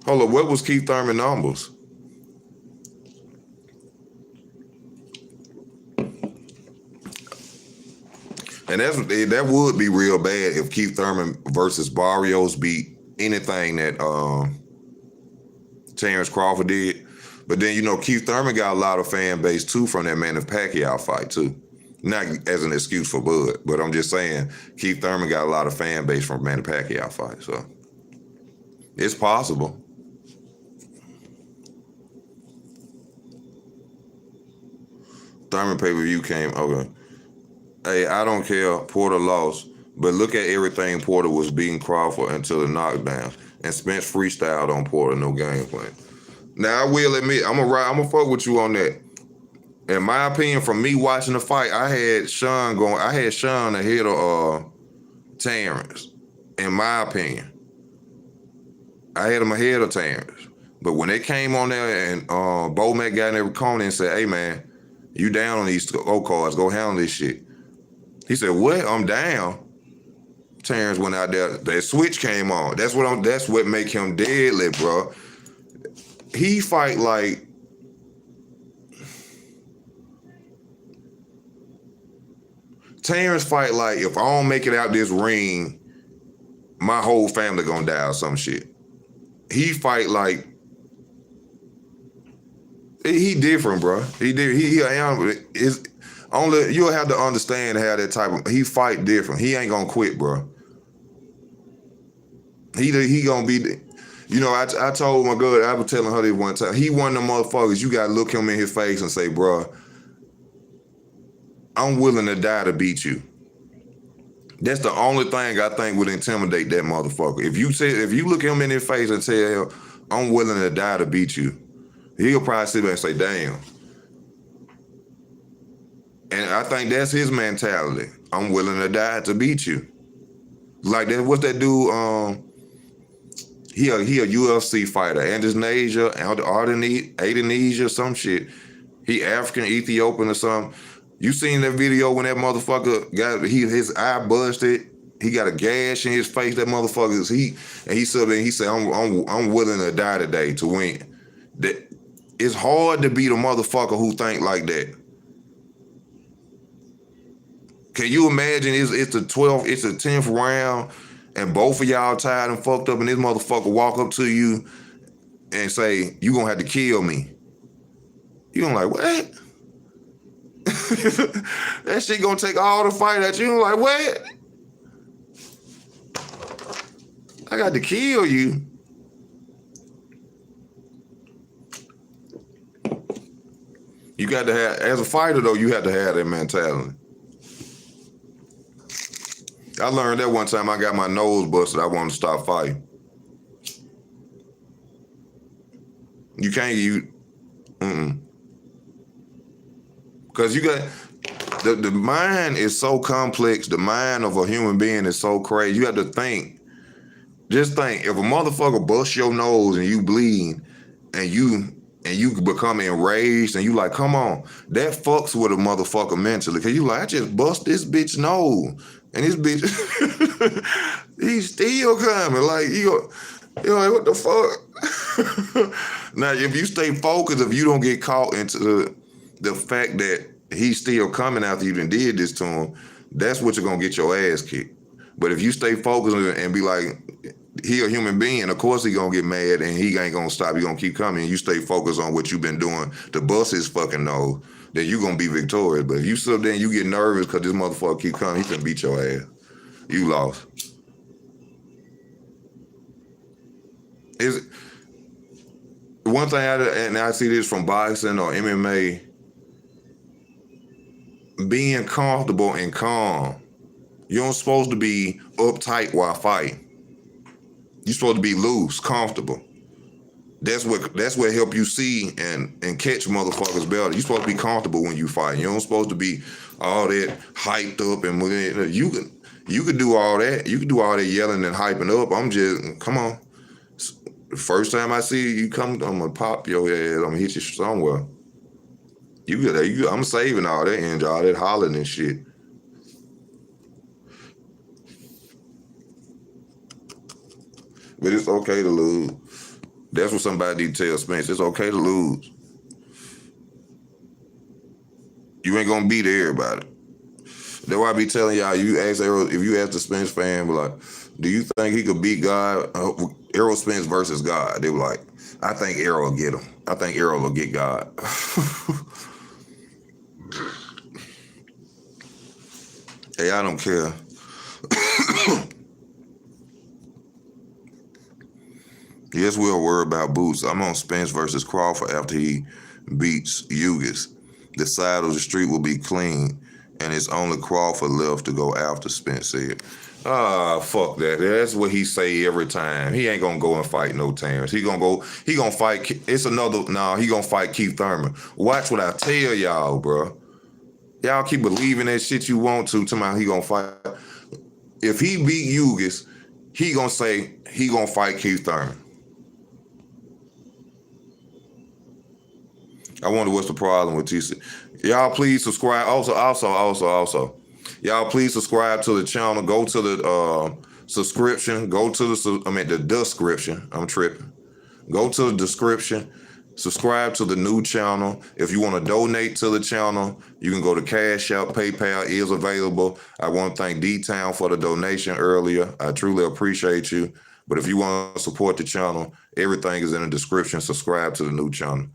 Hold up, what was Keith Thurman numbers? And that would be real bad if Keith Thurman versus Barrios beat anything that Terrence Crawford did. But then, Keith Thurman got a lot of fan base, too, from that Manny Pacquiao fight, too. Not as an excuse for Bud, but I'm just saying Keith Thurman got a lot of fan base from Manny Pacquiao fight. So it's possible. Thurman pay-per-view came, okay. Hey, I don't care. Porter lost. But look at everything Porter was beating Crawford until the knockdown. And Spence freestyled on Porter, no game plan. Now, I will admit, I'm gonna fuck with you on that. In my opinion, from me watching the fight, I had Sean ahead of Terrence. In my opinion. I had him ahead of Terrence. But when they came on there and Bo Mac got in every corner and said, hey, man, you down on these cards, go handle this shit. He said, what? I'm down. Terrence went out there. That switch came on. That's what make him deadly, bro. He fight like Terrence fight like if I don't make it out this ring, my whole family gonna die or some shit. He fight like he different, bro. He is only you'll have to understand how that type of he fight different. He ain't gonna quit, bro. He gonna be. You know, I told my girl, I was telling her this one time. He one of them motherfuckers. You gotta look him in his face and say, bro, I'm willing to die to beat you. That's the only thing I think would intimidate that motherfucker. If you look him in his face and tell him, I'm willing to die to beat you, he'll probably sit there and say, damn. And I think that's his mentality. I'm willing to die to beat you. Like that, what's that dude? He a UFC fighter, Indonesia, Indonesia, some shit. He African, Ethiopian or something. You seen that video when that motherfucker got his eye busted? He got a gash in his face. That motherfucker he stood there and he said, I'm willing to die today to win. That it's hard to beat a motherfucker who think like that. Can you imagine? It's the 12th, it's the 10th round. And both of y'all tired and fucked up, and this motherfucker walk up to you and say, you gonna have to kill me. You gonna like, what? That shit gonna take all the fight at you. Like, what? I got to kill you. You got to have, as a fighter though, you have to have that mentality. I learned that one time I got my nose busted. I wanted to stop fighting. You can't, because you got, the mind is so complex. The mind of a human being is so crazy. You have to think. Just think, if a motherfucker busts your nose and you bleed and you become enraged and you like, come on, that fucks with a motherfucker mentally. Cause you like, I just bust this bitch nose. And this bitch, he's still coming. Like, you're like, what the fuck? Now, if you stay focused, if you don't get caught into the fact that he's still coming after you done did this to him, that's what you're going to get your ass kicked. But if you stay focused and be like, he a human being, of course he going to get mad and he ain't going to stop. He going to keep coming. And you stay focused on what you've been doing to bust his fucking nose, then you gonna be victorious. But if you sit there and you get nervous because this motherfucker keep coming, he can beat your ass. You lost. Is one thing I see this from boxing or MMA, being comfortable and calm. You don't supposed to be uptight while fighting. You're supposed to be loose, comfortable. That's what help you see and catch motherfuckers better. You're supposed to be comfortable when you fight. You don't supposed to be all that hyped up and you could do all that. You could do all that yelling and hyping up. I'm just, come on. The first time I see you come, I'm gonna pop your head. I'm gonna hit you somewhere. I'm saving all that energy, all that hollering and shit. But it's okay to lose. That's what somebody need to tell Spence. It's okay to lose. You ain't gonna beat everybody. That's why I be telling y'all, you ask Errol, if you ask the Spence fan, be like, do you think he could beat God? Errol Spence versus God. They were like, I think Errol will get him. I think Errol will get God. Hey, I don't care. Yes, we'll worry about Boots. I'm on Spence versus Crawford after he beats Hughes. The side of the street will be clean, and it's only Crawford left to go after, Spence said. Fuck that. That's what he say every time. He ain't gonna go and fight no Terrence. He gonna fight, he gonna fight Keith Thurman. Watch what I tell y'all, bro. Y'all keep believing that shit you want to tomorrow he gonna fight. If he beat Hughes, he gonna say he gonna fight Keith Thurman. I wonder what's the problem with TC. Y'all please subscribe. Also. Y'all please subscribe to the channel. Go to the subscription. Go to the description. I'm tripping. Go to the description Subscribe to the new channel. If you want to donate to the channel, you can go to Cash App. PayPal is available. I want to thank D-Town for the donation earlier. I truly appreciate you. But if you want to support the channel, everything is in the description. Subscribe to the new channel.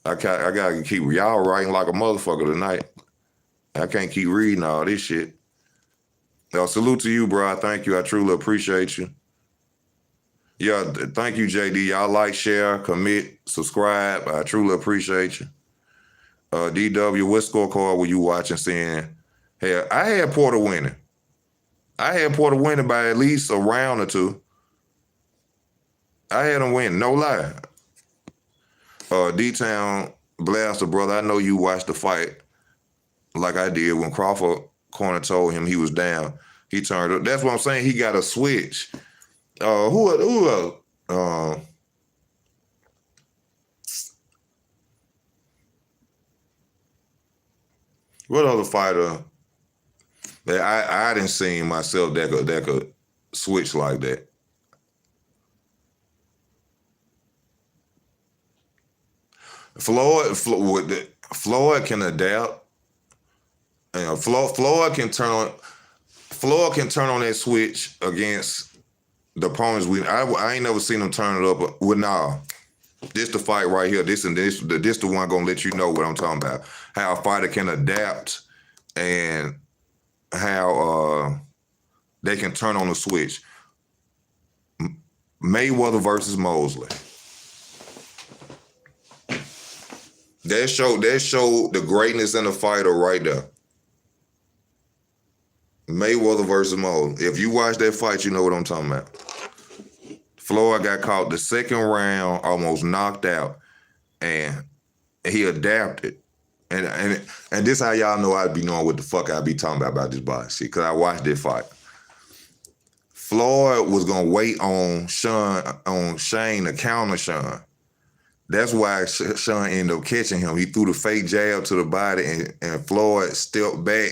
I got to keep y'all writing like a motherfucker tonight. I can't keep reading all this shit. Salute to you, bro. Thank you. I truly appreciate you. Yeah, thank you, JD. Y'all like, share, commit, subscribe. I truly appreciate you. DW, what scorecard were you watching saying? Hey, I had Porter winning. I had Porter winning by at least a round or two. I had him win, no lie. D-Town Blaster, brother, I know you watched the fight like I did when Crawford corner told him he was down. He turned up. That's what I'm saying. He got a switch. Who else? What other fighter that I didn't see myself that could switch like that? Floyd can adapt. Floyd can turn on that switch against the opponents. I ain't never seen him turn it up. Well, nah, this the fight right here. This the one gonna let you know what I'm talking about. How a fighter can adapt and how they can turn on the switch. Mayweather versus Mosley. That showed the greatness in the fighter right there. Mayweather versus Mosley. If you watch that fight, you know what I'm talking about. Floyd got caught the second round, almost knocked out, and he adapted. And this how y'all know I'd be knowing what the fuck I be talking about this box shit, because I watched this fight. Floyd was gonna wait on Shane to counter Sean. That's why Sean ended up catching him. He threw the fake jab to the body, and Floyd stepped back,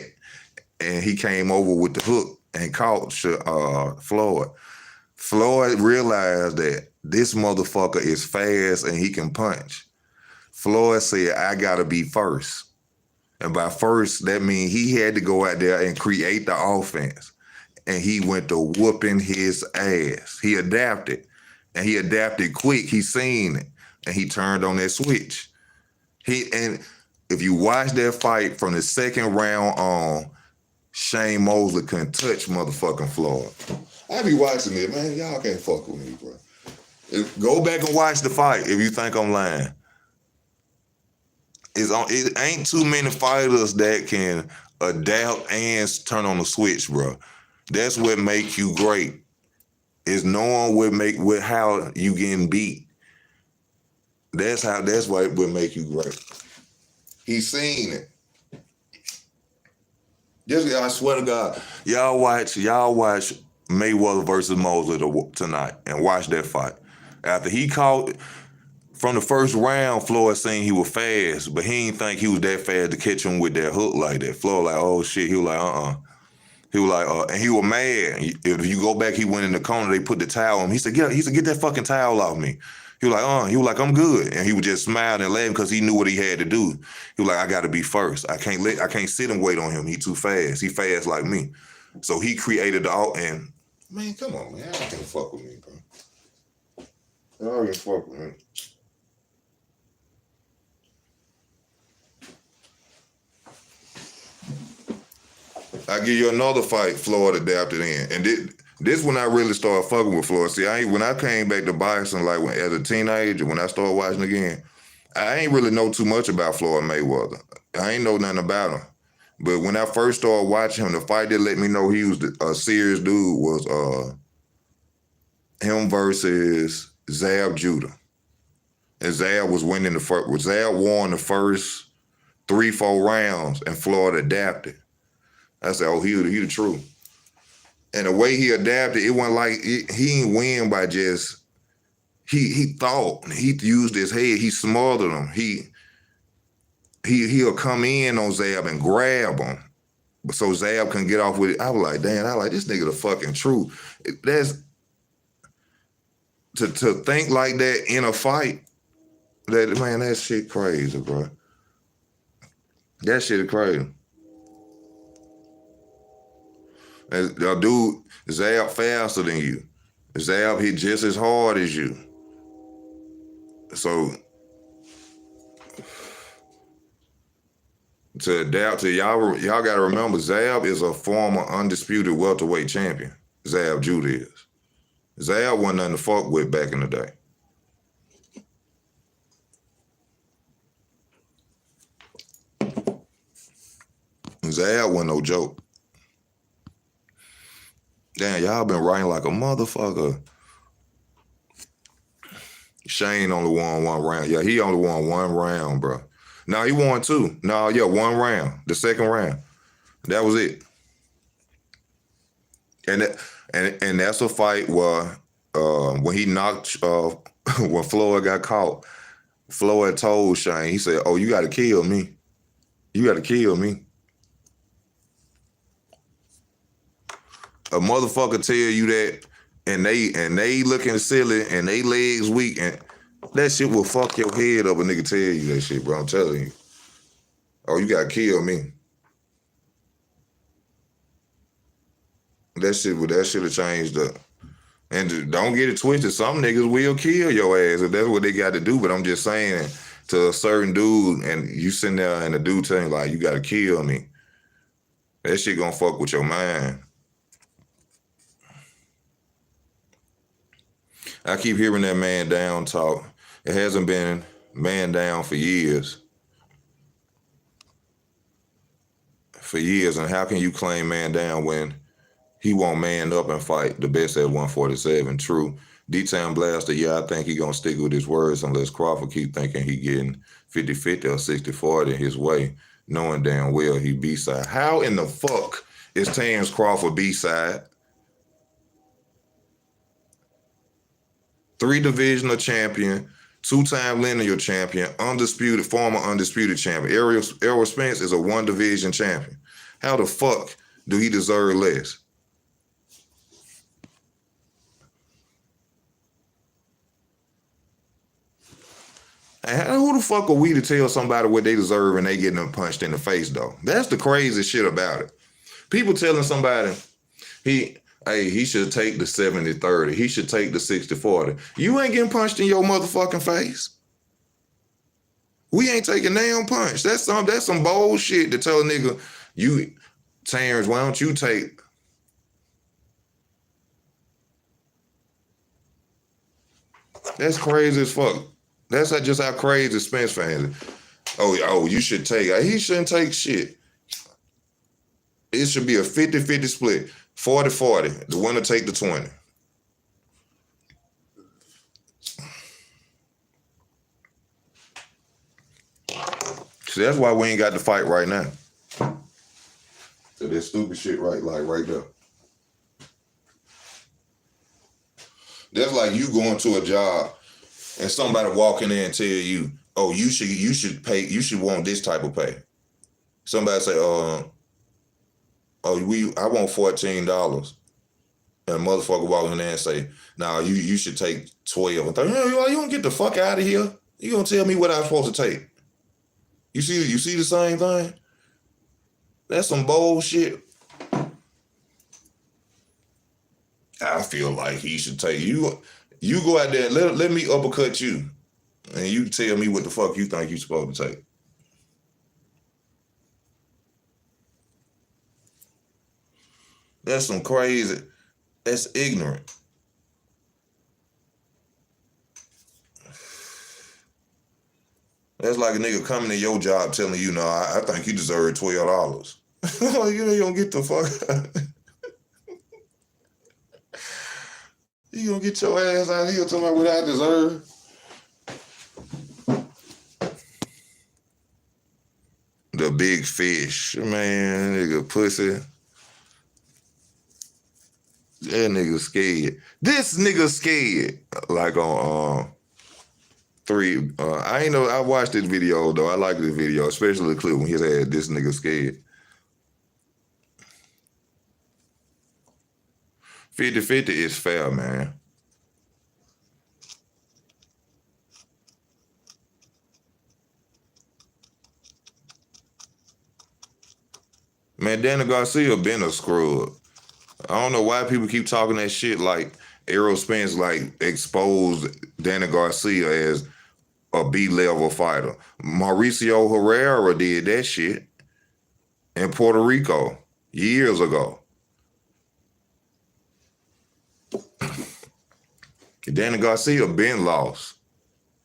and he came over with the hook and caught Floyd. Floyd realized that this motherfucker is fast and he can punch. Floyd said, I gotta be first. And by first, that means he had to go out there and create the offense. And he went to whooping his ass. He adapted. And he adapted quick. He seen it. And he turned on that switch. And if you watch that fight from the second round on, Shane Mosley couldn't touch motherfucking Floyd. I be watching it, man. Y'all can't fuck with me, bro. Go back and watch the fight if you think I'm lying. It ain't too many fighters that can adapt and turn on the switch, bro. That's what make you great. Is knowing what how you getting beat. That's what would make you great. He's seen it. I swear to God, y'all watch Mayweather versus Mosley tonight and watch that fight. After he caught from the first round, Floyd seen he was fast, but he didn't think he was that fast to catch him with that hook like that. Floyd like, oh shit. He was like, He was like, and he was mad. If you go back, he went in the corner. They put the towel on him. He said, get that fucking towel off me. He was like, I'm good. And he was just smiling and laughing because he knew what he had to do. He was like, I got to be first. I can't sit and wait on him. He too fast. He fast like me. So he created and man, come on, man. Y'all can't fuck with me, bro. Y'all can't fuck with me. I give you another fight Floyd adapted in. And this when I really started fucking with Floyd. See, when I came back to boxing, like as a teenager, when I started watching again, I ain't really know too much about Floyd Mayweather. I ain't know nothing about him. But when I first started watching him, the fight that let me know he was a serious dude was him versus Zab Judah. And Zab was winning the first. Zab won the first 3-4 rounds, and Floyd adapted. I said, oh, he the truth. And the way he adapted, it wasn't like he didn't win by just he thought. He used his head. He smothered him. He'll come in on Zab and grab him, so Zab can get off with it. I was like, damn, this nigga the fucking truth. That's to think like that in a fight. That shit crazy, bro. That shit is crazy. And the dude, Zab faster than you. Zab hit just as hard as you. So to adapt to y'all gotta remember, Zab is a former undisputed welterweight champion. Zab Judah is. Zab wasn't nothing to fuck with back in the day. Zab wasn't no joke. Damn, y'all been writing like a motherfucker. Shane only won one round. Yeah, he only won one round, bro. No, he won two. No, yeah, one round. The second round. That was it. And that's a fight where when he knocked when Floyd got caught, Floyd told Shane, he said, "Oh, you gotta kill me. You gotta kill me." A motherfucker tell you that and they looking silly and they legs weak and that shit will fuck your head up. A nigga tell you that shit, bro. I'm telling you. Oh, you gotta kill me. That shit have changed up. And don't get it twisted. Some niggas will kill your ass if that's what they got to do. But I'm just saying to a certain dude, and you sitting there and the dude telling you, like, you gotta kill me. That shit gonna fuck with your mind. I keep hearing that man down talk. It hasn't been man down for years. And how can you claim man down when he won't man up and fight the best at 147? True. D-Town Blaster, yeah, I think he gonna stick with his words unless Crawford keep thinking he getting 50-50 or 60-40 his way, knowing damn well he B-side. How in the fuck is Terrence Crawford B-side? 3-divisional champion, 2-time lineal champion, former undisputed champion. Errol Spence is a 1-division champion. How the fuck do he deserve less? And who the fuck are we to tell somebody what they deserve and they getting them punched in the face, though? That's the crazy shit about it. People telling somebody he should take the 70-30. He should take the 60-40. You ain't getting punched in your motherfucking face. We ain't taking damn punch. That's some bullshit to tell a nigga, Terrence, why don't you take? That's crazy as fuck. That's just how crazy Spence fans is. Oh, you should take. He shouldn't take shit. It should be a 50-50 split. 40-40. The winner take the 20. See, that's why we ain't got to fight right now. So that stupid shit right there. That's like you going to a job and somebody walking in and tell you, oh, you should pay, you should want this type of pay. Somebody say, I want $14. And a motherfucker walk in there and say, nah, you should take 12 and 30. You don't get the fuck out of here. You gonna tell me what I'm supposed to take? You see the same thing? That's some bullshit. I feel like he should take you. You go out there, let me uppercut you, and you tell me what the fuck you think you supposed to take. That's some crazy. That's ignorant. That's like a nigga coming to your job telling you, no, I think you deserve $12. You don't get the fuck. You gonna get your ass out of here talking about what I deserve? The big fish, man, nigga pussy. That nigga scared. This nigga scared. Like on 3. I watched this video though. I like this video, especially the clip when he had this nigga scared. 50-50 is fair, man. Man, Danny Garcia been a scrub. I don't know why people keep talking that shit like Errol Spence like exposed Danny Garcia as a B-level fighter. Mauricio Herrera did that shit in Puerto Rico years ago. Danny Garcia been lost.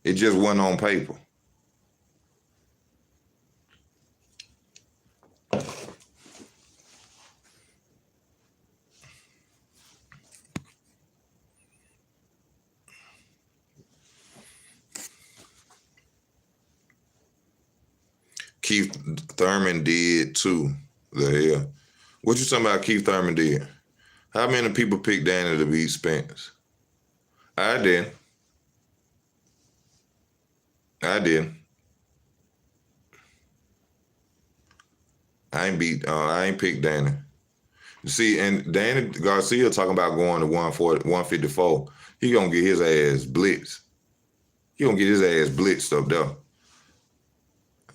It just wasn't on paper. Keith Thurman did too. The hell. What you talking about Keith Thurman did? How many people picked Danny to beat Spence? I did. I did. I ain't picked Danny. See, and Danny Garcia talking about going to 140, 154. He gonna get his ass blitzed. He gonna get his ass blitzed up there.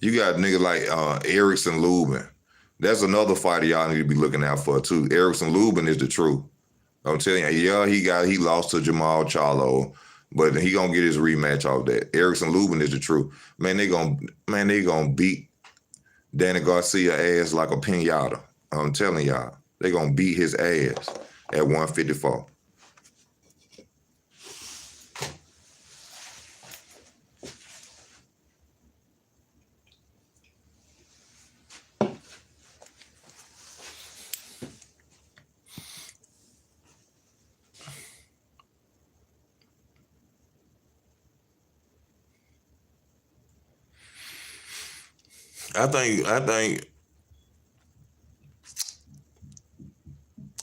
You got niggas like Erickson Lubin. That's another fighter y'all need to be looking out for too. Erickson Lubin is the truth. I'm telling you, yeah, he lost to Jamal Charlo, but he gonna get his rematch off that. Erickson Lubin is the truth. Man, they gonna beat Danny Garcia ass like a pinata. I'm telling y'all, they gonna beat his ass at 154.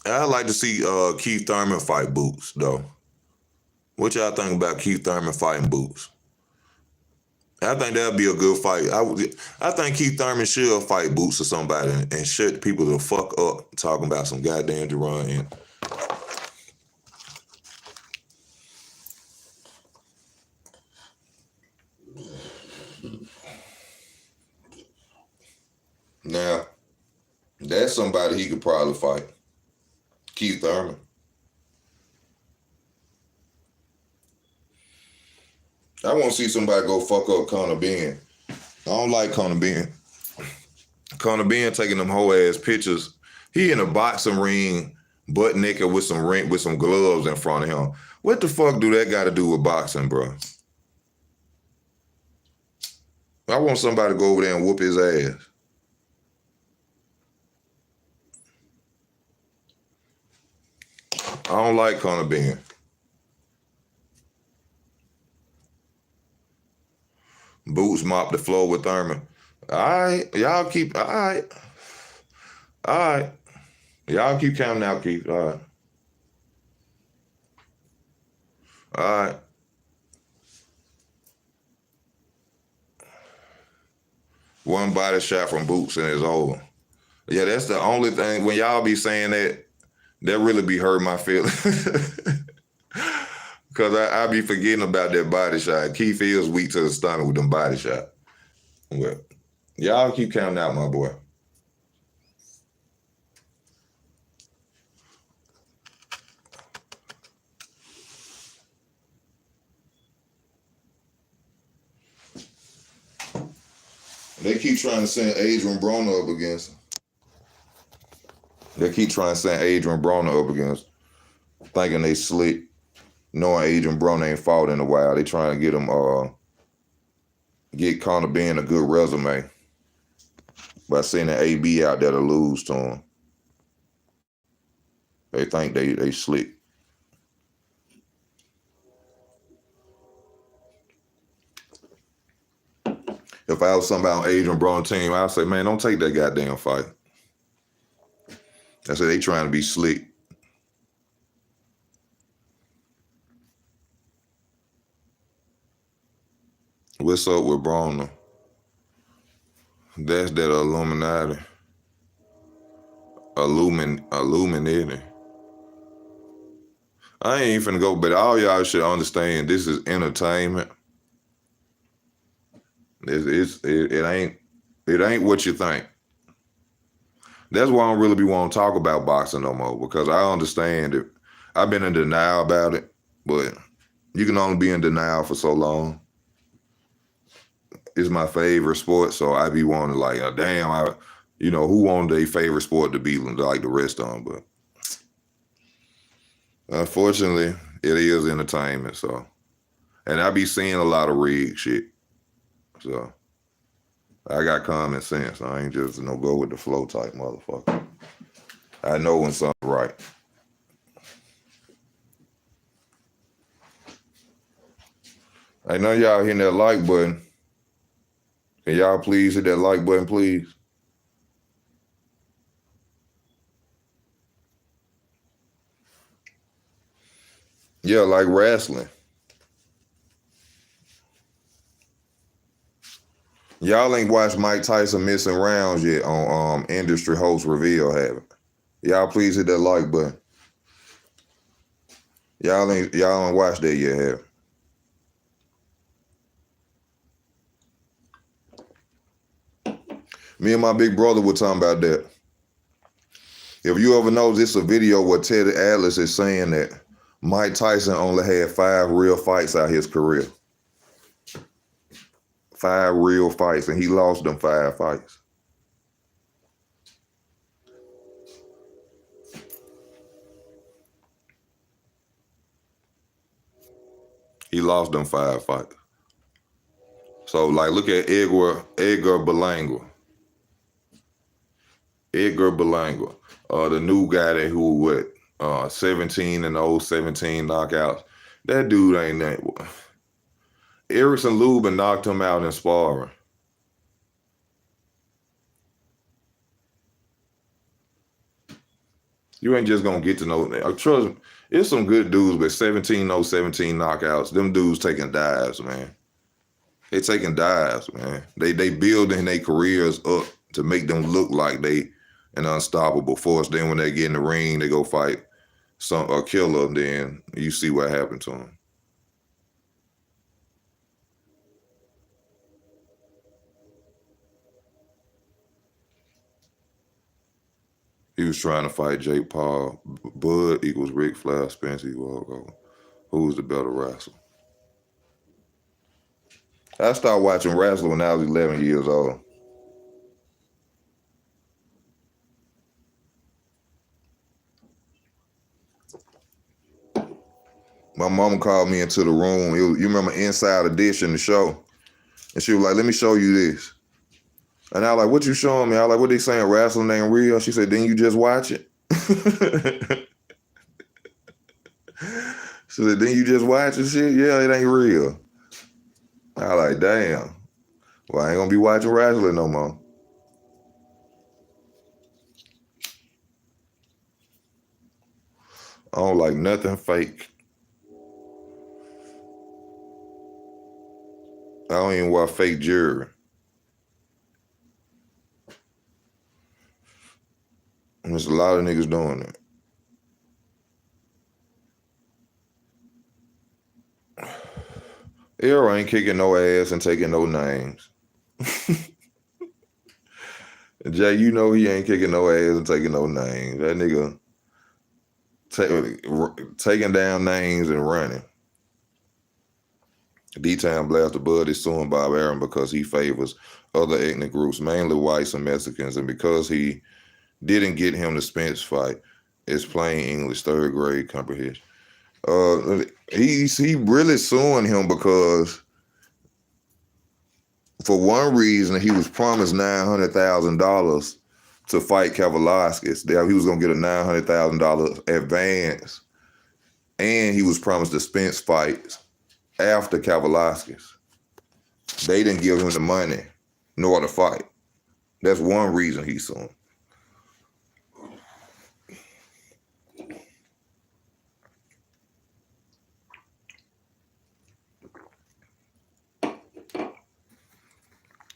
I'd like to see Keith Thurman fight Boots though. What y'all think about Keith Thurman fighting Boots? I think that'd be a good fight. I think Keith Thurman should fight Boots or somebody and shut people the fuck up talking about some goddamn Duran. Now, that's somebody he could probably fight. Keith Thurman. I want to see somebody go fuck up Conor Benn. I don't like Conor Benn. Conor Benn taking them whole ass pictures. He in a boxing ring, butt naked with some gloves in front of him. What the fuck do that got to do with boxing, bro? I want somebody to go over there and whoop his ass. I don't like Conor Benn. Boots mop the floor with Thurman. All right, y'all keep. All right. Y'all keep counting out, Keith. All right. All right. One body shot from Boots and it's over. Yeah, that's the only thing. When y'all be saying that really be hurting my feelings. Because I be forgetting about that body shot. Keith is weak to the stomach with them body shot. Well, y'all keep counting out, my boy. They keep trying to send Adrian Broner up against him. They keep trying to send Adrian Broner up against him, thinking they slick, knowing Adrian Broner ain't fought in a while. They trying to get him, get Conor Benn a good resume by sending AB out there to lose to him. They think they slick. If I was somebody on Adrian Broner's team, I'd say, man, don't take that goddamn fight. I said they trying to be slick. What's up with Broner? That's that Illuminati. Illuminating. I ain't even finna go, but all y'all should understand this is entertainment. It ain't what you think. That's why I don't really be wanting to talk about boxing no more, because I understand it. I've been in denial about it, but you can only be in denial for so long. It's my favorite sport, so I be wanting like, damn, who wanted their favorite sport to be like the rest of them? But unfortunately, it is entertainment. So, and I be seeing a lot of rigged shit. So I got common sense. I ain't just no go with the flow type motherfucker. I know when something's right. I know y'all hitting that like button. Can y'all please hit that like button, please? Yeah, like wrestling. Y'all ain't watched Mike Tyson missing rounds yet on Industry Host Reveal, have it? Y'all please hit that like button. Y'all ain't watched that yet, have it? Me and my big brother were talking about that. If you ever know, this a video where Teddy Atlas is saying that Mike Tyson only had 5 real fights out his career. 5 real fights, and he lost them 5 fights. He lost them 5 fights. So, like, look at Edgar Berlanga. Edgar Berlanga, the new guy that who with 17 and 17 knockouts. That dude ain't that. Erickson Lubin knocked him out in sparring. You ain't just gonna get to know that. Trust me, it's some good dudes with 17 knockouts. Them dudes taking dives, man. They taking dives, man. They building their careers up to make them look like they an unstoppable force. Then when they get in the ring, they go fight a killer. Then you see what happened to them. He was trying to fight Jake Paul. Bud equals Ric Flair, Spence equals who's the better wrestler. I started watching wrestling when I was 11 years old. My mama called me into the room. You remember Inside Edition, the show? And she was like, let me show you this. And I was like, what you showing me? I was like, what they saying, wrestling ain't real? She said, didn't you just watch it? She said, didn't you just watch it? Shit? Yeah, it ain't real. I was like, damn. Well, I ain't gonna be watching wrestling no more. I don't like nothing fake. I don't even watch fake jewelry. And there's a lot of niggas doing it. Errol ain't kicking no ass and taking no names. Jay, you know he ain't kicking no ass and taking no names. That nigga taking down names and running. D-Town Blaster Bud is suing Bob Arum because he favors other ethnic groups, mainly whites and Mexicans, and because he didn't get him the Spence fight. It's plain English, 3rd grade comprehension. He really suing him because for one reason he was promised $900,000 to fight Kavaliauskas. He was gonna get a $900,000 advance, and he was promised the Spence fight after Kavaliauskas. They didn't give him the money nor the fight. That's one reason he's suing.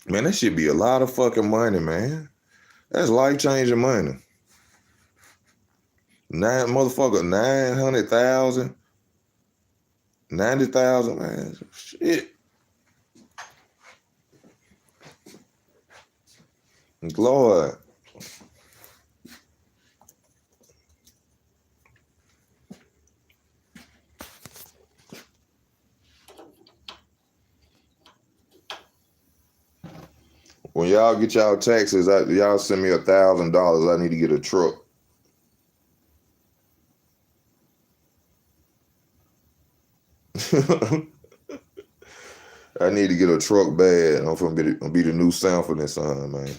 Man, that should be a lot of fucking money, man. That's life-changing money. 900,000, 90,000, man. Shit. Lord. When y'all get y'all taxes, y'all send me $1,000. I need to get a truck. I need to get a truck bad. I'm gonna be the new Sanford and Son, man.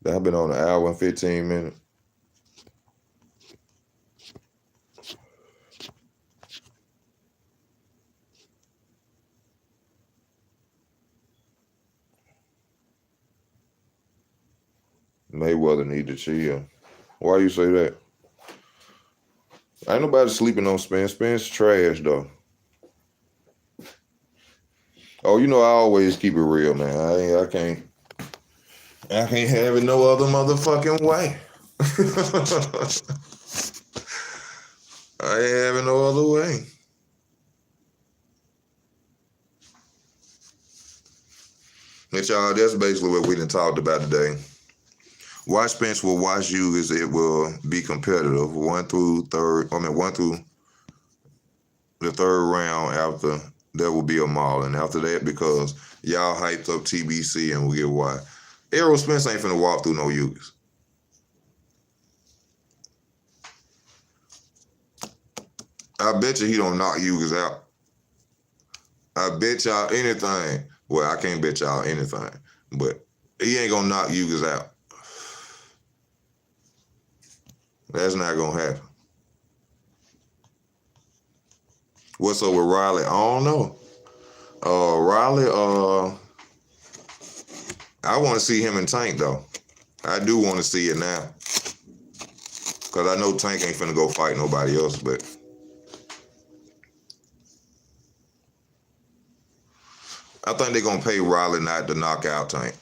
I've been on an hour and 15 minutes. Mayweather need to chill. Why you say that? Ain't nobody sleeping on Spence. Spence trash though. Oh, you know I always keep it real, man. I can't have it no other motherfucking way. I ain't having no other way. But y'all, that's basically what we done talked about today. Why Spence will watch you is it will be competitive. 1 through the third round. After there will be a mauling. After that, because y'all hyped up TBC and we get why. Errol Spence ain't finna walk through no Yugas. I bet you he don't knock Yugas out. I bet y'all anything. Well, I can't bet y'all anything, but he ain't gonna knock Yugas out. That's not gonna happen. What's up with Riley? I don't know. Riley, I want to see him in Tank though. I do want to see it now. Cause I know Tank ain't finna go fight nobody else, but I think they're gonna pay Riley not to knock out Tank.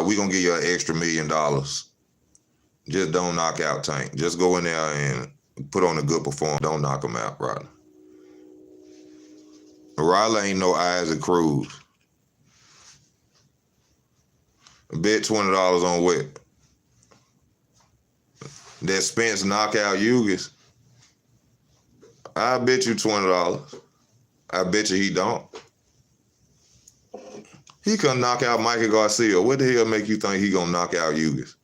We gonna give you an extra $1 million. Just don't knock out Tank. Just go in there and put on a good performance. Don't knock him out, Riley. Riley ain't no Isaac Cruz. Bet $20 on what? That Spence knockout Yugas. I bet you $20. I bet you he don't. He couldn't knock out Mikey Garcia. What the hell make you think he gonna knock out Yugas?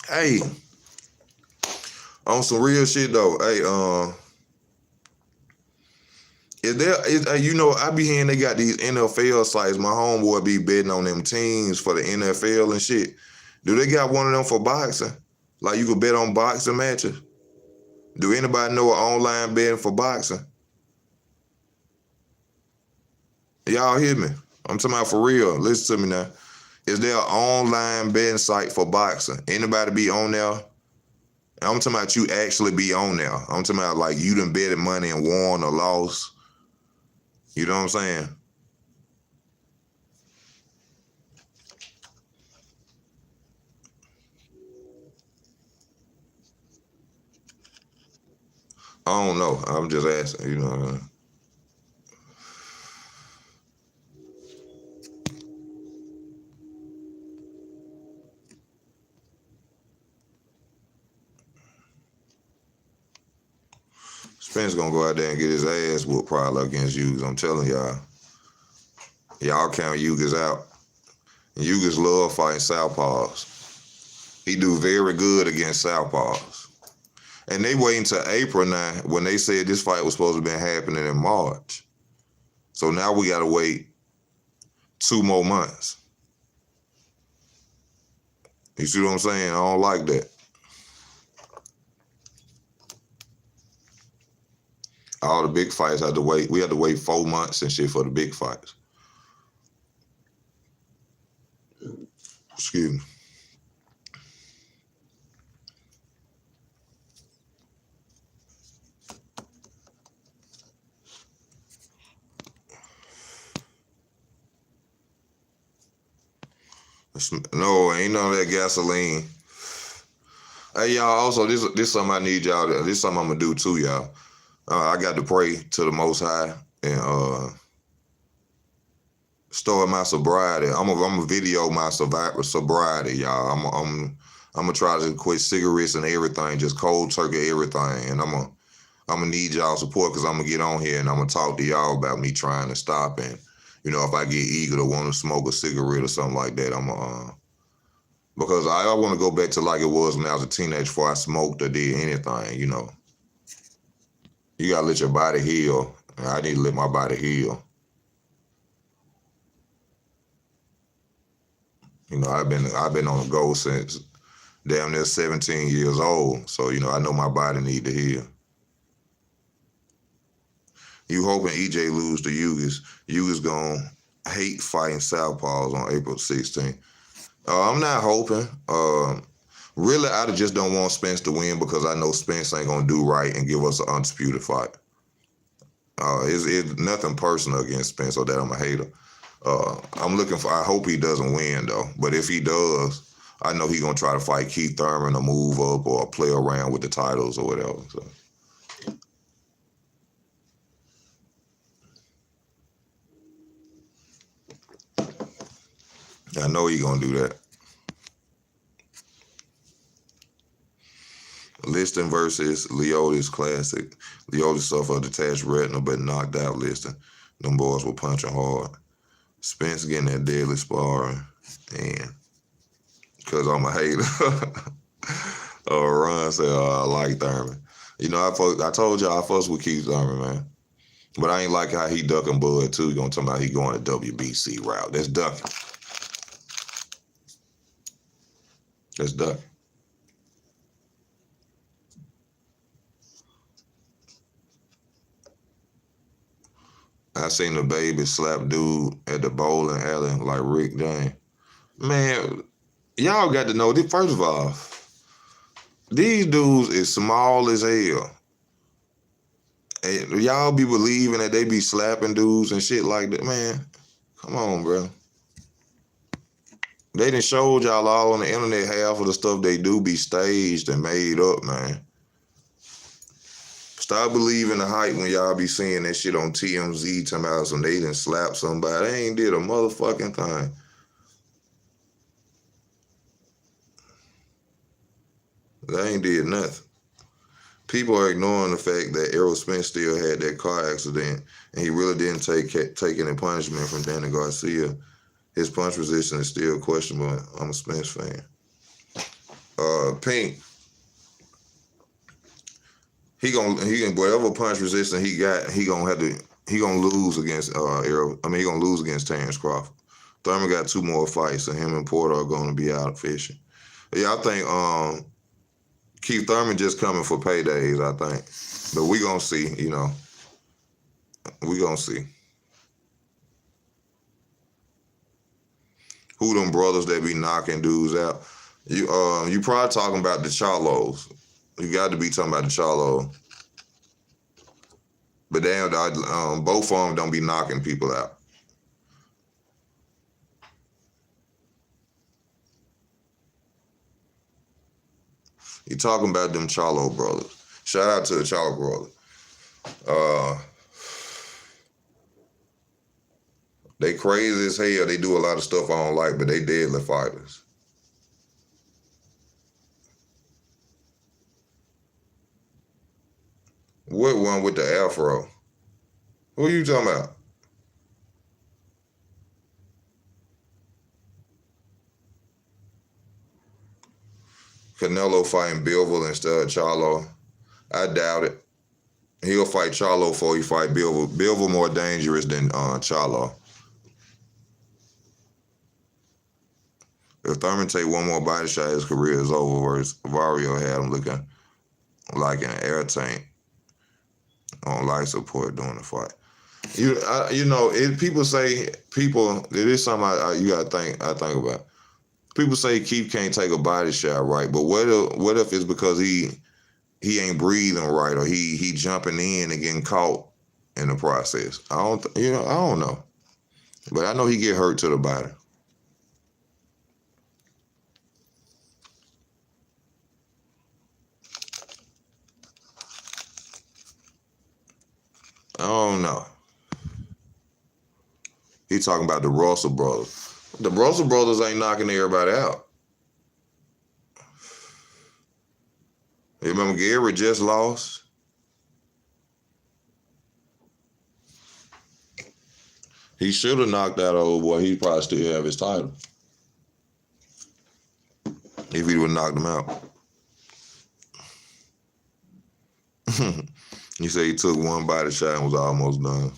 Hey, on some real shit though. Hey, I be hearing they got these NFL sites. My homeboy be betting on them teams for the NFL and shit. Do they got one of them for boxing? Like you could bet on boxing matches? Do anybody know an online betting for boxing? Y'all hear me? I'm talking about for real. Listen to me now. Is there an online betting site for boxing? Anybody be on there? I'm talking about you actually be on there. I'm talking about like you done betted money and won or lost. You know what I'm saying? I don't know. I'm just asking, you know what I mean? Spence gonna go out there and get his ass whooped probably against Yugas. I'm telling y'all. Y'all count Yugas out. Yugas love fighting southpaws. He do very good against southpaws. And they wait until April now when they said this fight was supposed to be happening in March. So now we gotta wait 2 more months. You see what I'm saying? I don't like that. All the big fights had to wait. We had to wait 4 months and shit for the big fights. Excuse me. No, ain't none of that gasoline. Hey, y'all, also, this something I need y'all to, this something I'm going to do too, y'all. I got to pray to the Most High and start my sobriety. I'm gonna video my sobriety, y'all. I'm gonna try to quit cigarettes and everything, just cold turkey everything, and I'm gonna need y'all support because I'm gonna get on here and I'm gonna talk to y'all about me trying to stop. And if I get eager to want to smoke a cigarette or something like that, I'm gonna because I want to go back to like it was when I was a teenager before I smoked or did anything. You gotta let your body heal. And I need to let my body heal. I've been on a go since damn near 17 years old. So I know my body need to heal. You hoping EJ lose to Yugas? Yugas gonna hate fighting Southpaws on April 16th. I'm not hoping. Really, I just don't want Spence to win because I know Spence ain't gonna do right and give us an undisputed fight. It's nothing personal against Spence or that I'm a hater. I hope he doesn't win though. But if he does, I know he's gonna try to fight Keith Thurman or move up or play around with the titles or whatever. So. I know he's gonna do that. Liston versus Leotis Classic. Leotis suffered a detached retina but knocked out Liston. Them boys were punching hard. Spence getting that deadly sparring. And because I'm a hater. Ron said, I like Thurman. I told y'all I fuss with Keith Thurman, man. But I ain't like how he ducking Bud, too. He gonna talk about he going the WBC route. That's ducking. That's ducking. I seen the baby slap dude at the bowling alley like Rick James. Man, y'all got to know this. First of all, these dudes is small as hell. And y'all be believing that they be slapping dudes and shit like that. Man, come on, bro. They done showed y'all all on the internet half of the stuff they do be staged and made up, man. Stop believing the hype when y'all be seeing that shit on TMZ talking about some they done slapped somebody. They ain't did a motherfucking thing. They ain't did nothing. People are ignoring the fact that Errol Spence still had that car accident and he really didn't take any punishment from Danny Garcia. His punch resistance is still questionable. I'm a Spence fan. Pink, he gonna whatever punch resistance he got, he gonna lose against Errol. He gonna lose against Terrence Crawford. Thurman got 2 more fights, and him and Porter are gonna be out fishing. Yeah, I think Keith Thurman just coming for paydays, I think. But we gonna see, We gonna see. Who them brothers that be knocking dudes out? You probably talking about the Charlos. You got to be talking about the Charlos. But damn, both of them don't be knocking people out. You talking about them Charlo brothers. Shout out to the Charlo brothers. They crazy as hell. They do a lot of stuff I don't like, but they deadly fighters. What one with the afro? Who are you talking about? Canelo fighting Bivol instead of Charlo. I doubt it. He'll fight Charlo before he fight Bivol. Bivol more dangerous than Charlo. If Thurman take one more body shot, his career is over. Whereas Vario had him looking like an air tank on life support during the fight. People say it is something you gotta think. I think about. People say Keith can't take a body shot right, but what if it's because he ain't breathing right or he jumping in and getting caught in the process? I don't know, but I know he get hurt to the body. I don't know. He talking about the Russell brothers. The Russell brothers ain't knocking everybody out. You remember Gary just lost? He should have knocked out old boy. He'd probably still have his title if he would have knocked him out. He said he took one body shot and was almost done.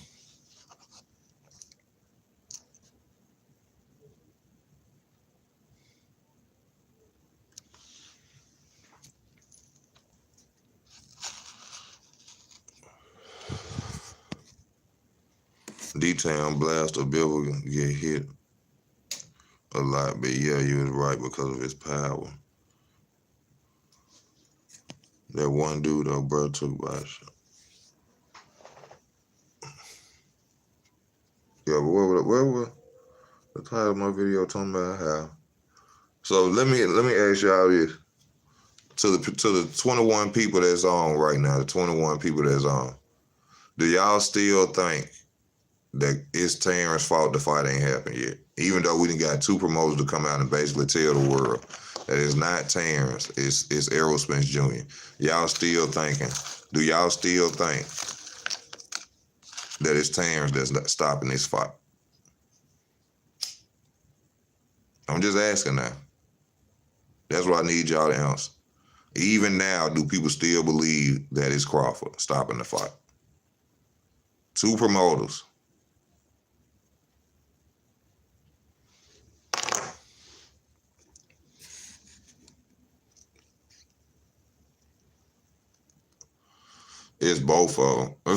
D-Town Blaster Bill get hit a lot, but yeah, you was right because of his power. That one dude though, bro, took body shot. Yeah, but where was the title of my video talking about how? So let me ask y'all this. To the 21 people that's on right now, the 21 people that's on, do y'all still think that it's Terrence's fault the fight ain't happened yet? Even though we done got two promoters to come out and basically tell the world that it's not Terrence, it's Errol Spence Jr. Y'all still thinking, do y'all still think that it's Terrence that's not stopping this fight? I'm just asking now. That's what I need y'all to answer. Even now, do people still believe that it's Crawford stopping the fight? Two promoters. It's both of them.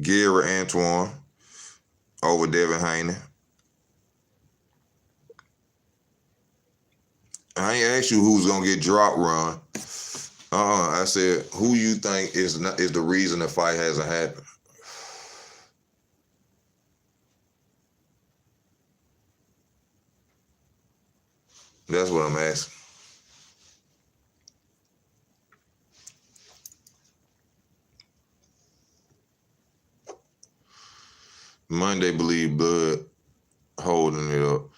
Gary Antoine over Devin Haney. I ain't asked you who's gonna get dropped, Ron. I said who you think is the reason the fight hasn't happened. That's what I'm asking. Monday believe Bud holding it up.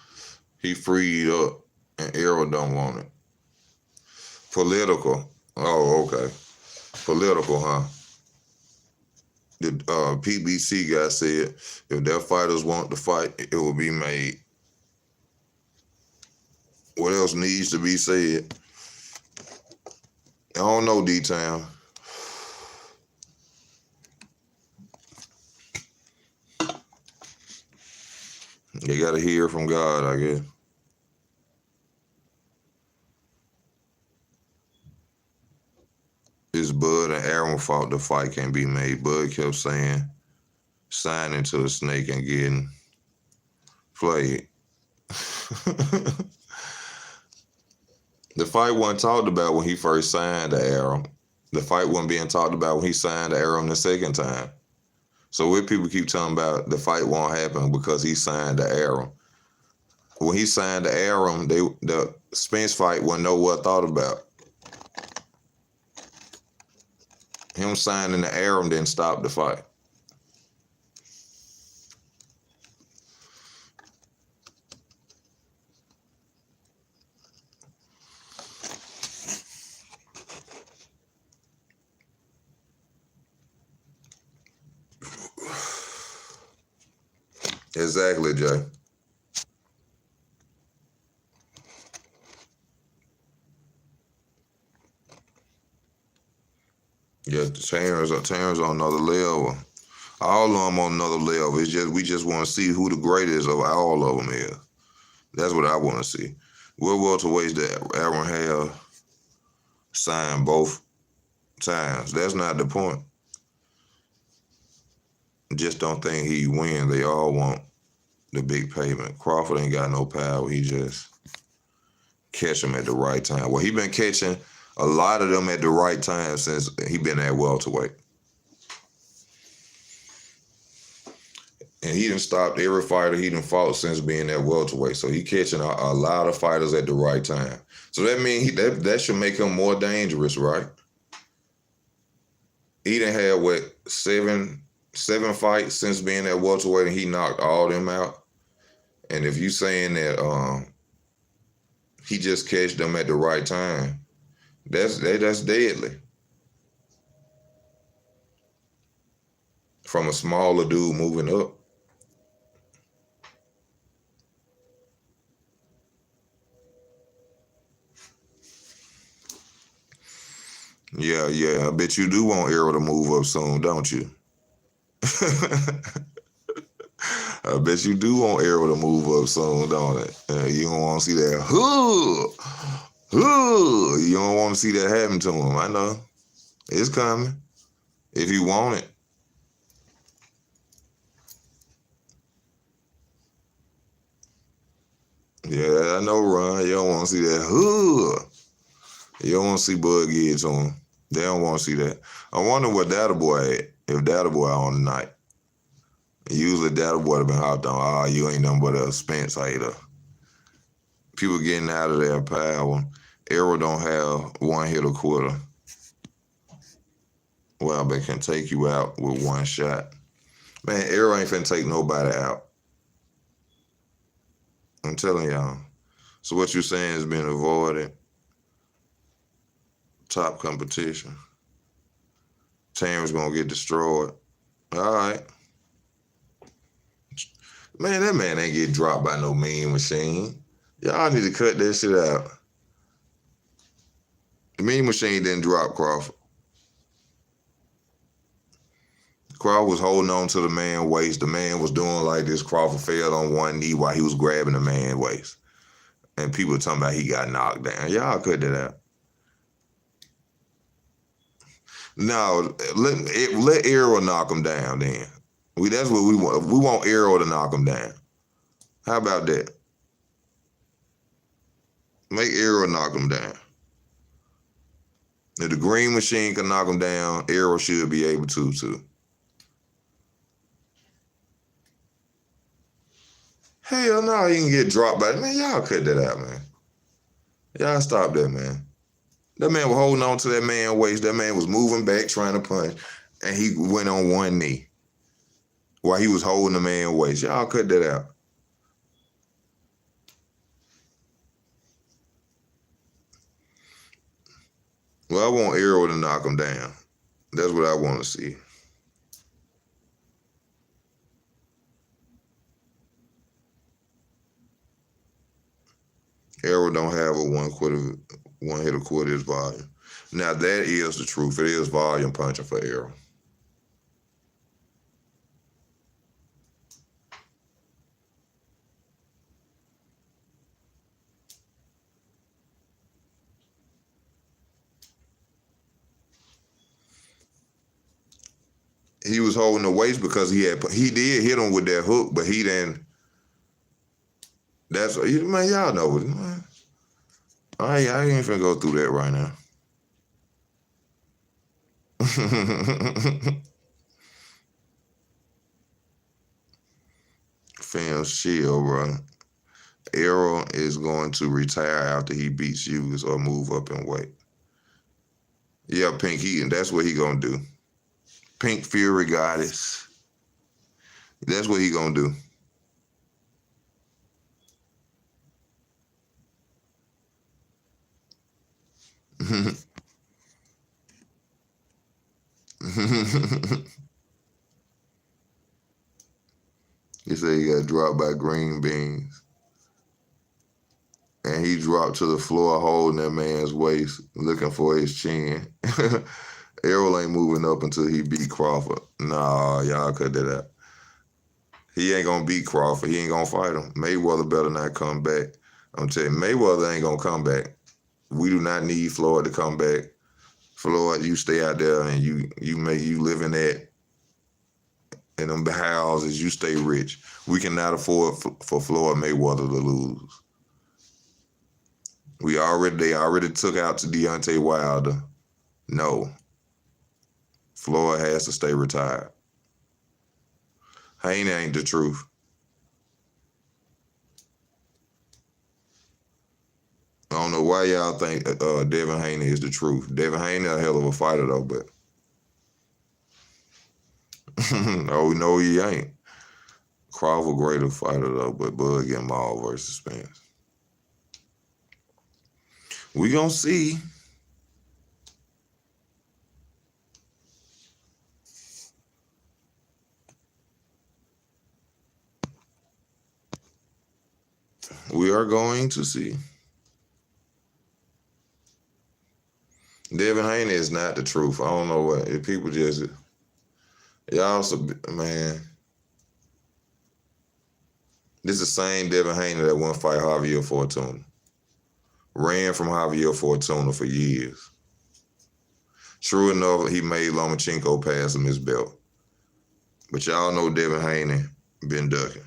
He freed up and Errol don't want it. Political. Oh, okay. Political, huh? The PBC guy said if their fighters want to fight, it will be made. What else needs to be said? I don't know, D-Town. You gotta hear from God, I guess. It's Bud and Aaron fault the fight can't be made. Bud kept saying signing to the snake and getting played. The fight wasn't talked about when he first signed to Aaron. The fight wasn't being talked about when he signed to Aaron the second time. So what people keep talking about, the fight won't happen because he signed to Aaron. When he signed to Aaron, the Spence fight wasn't nowhere thought about. Him signing to Aaron didn't stop the fight. Exactly, Jay. Yeah, Terrence on another level. All of them on another level. It's just we just want to see who the greatest of all of them is. That's what I want to see. What welterweights that Aaron have signed both times? That's not the point. Just don't think he wins. They all want the big payment. Crawford ain't got no power. He just catch him at the right time. Well, he been catching a lot of them at the right time since he been at welterweight. And he done stopped every fighter he done fought since being at welterweight. So he catching a lot of fighters at the right time. So that means that should make him more dangerous, right? He done had what, seven fights since being at welterweight, and he knocked all them out. And if you saying that he just catch them at the right time, that's deadly. From a smaller dude moving up. Yeah. I bet you do want Errol to move up soon, don't you? I bet you do want Errol to move up soon, don't it? You don't want to see that. You don't want to see that happen to him. I know. It's coming. If you want it. Yeah, I know, Ron. You don't want to see that. You don't want to see Bud get to him. They don't want to see that. I wonder what Data Boy had, if Data Boy on tonight. Usually Data Boy have been hopped on. You ain't nothing but a Spence hater. People getting out of their power. Errol don't have one hit or quitter. Well, they can take you out with one shot. Man, Errol ain't finna take nobody out. I'm telling y'all. So what you saying has been avoided. Top competition. Tamer's gonna get destroyed. All right. Man, that man ain't get dropped by no mean machine. Y'all need to cut that shit out. The mean machine didn't drop Crawford. Crawford was holding on to the man's waist. The man was doing like this. Crawford fell on one knee while he was grabbing the man's waist. And people talking about he got knocked down. Y'all cut that out. No, let Errol knock him down then. That's what we want. We want Errol to knock him down. How about that? Make Errol knock him down. If the green machine can knock him down, Errol should be able to too. Hell no, he can get dropped by it. Man, y'all cut that out, man. Y'all stop that, man. That man was holding on to that man's waist. That man was moving back, trying to punch, and he went on one knee while he was holding the man's waist. Y'all cut that out. Well, I want Errol to knock him down. That's what I want to see. Errol don't have a one hit or quit his volume. Now that is the truth. It is volume punching for Errol. He was holding the waist because he did hit him with that hook, but he didn't. That's man, y'all know it, man. I ain't finna go through that right now. Fam, chill, bro. Errol is going to retire after he beats you or move up in weight. Yeah, Pink, and that's what he gonna do. Pink Fury Goddess. That's what he gonna do. He said he got dropped by green beans. And he dropped to the floor holding that man's waist, looking for his chin. Errol ain't moving up until he beat Crawford. Nah, y'all cut that out. He ain't gonna beat Crawford. He ain't gonna fight him. Mayweather better not come back. I'm telling you, Mayweather ain't gonna come back. We do not need Floyd to come back. Floyd, you stay out there and you live in them houses. You stay rich. We cannot afford for Floyd Mayweather to lose. They already took out to Deontay Wilder. No. Floyd has to stay retired. Haney ain't the truth. I don't know why y'all think Devin Haney is the truth. Devin Haney a hell of a fighter though, but Oh, no, he ain't. Crawford greater fighter though, but Bud getting Maul versus Spence. We gonna see. We are going to see. Devin Haney is not the truth. I don't know what if people just y'all. Man, this is the same Devin Haney that won't fight Javier Fortuna. Ran from Javier Fortuna for years. True enough, he made Lomachenko pass him his belt. But y'all know Devin Haney been ducking.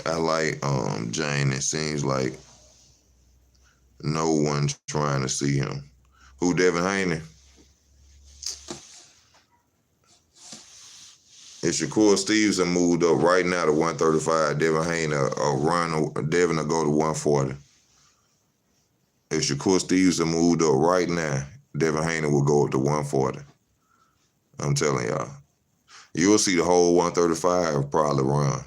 I like Jane. It seems like no one's trying to see him. Who, Devin Haney? If Shakur Stevenson moved up right now to 135, Devin Haney Devin will go to 140. If Shakur Stevenson moved up right now, Devin Haney will go up to 140. I'm telling y'all. You'll see the whole 135 probably run.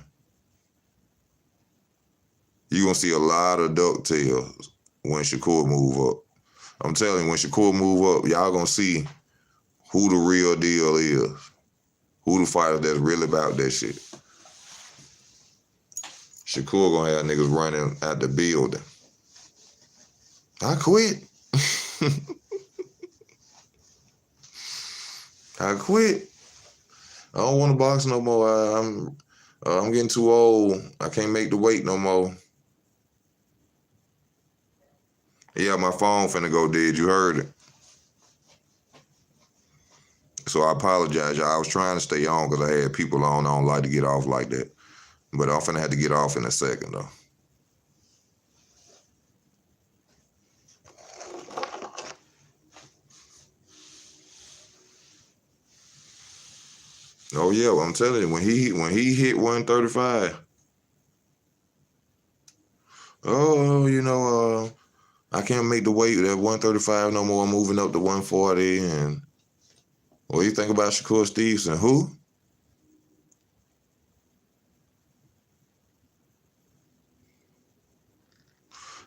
You're going to see a lot of ducktails when Shakur move up. I'm telling you, when Shakur move up, y'all going to see who the real deal is. Who the fighter that's really about that shit. Shakur going to have niggas running out the building. I quit. I quit. I don't want to box no more. I'm getting too old. I can't make the weight no more. Yeah, my phone finna go dead. You heard it. So I apologize, y'all. I was trying to stay on because I had people on. I don't like to get off like that. But I'm finna have to get off in a second, though. Oh, yeah, well, I'm telling you, when he hit 135, I can't make the weight at 135 no more. I'm moving up to 140. And what do you think about Shakur Stevenson? Who?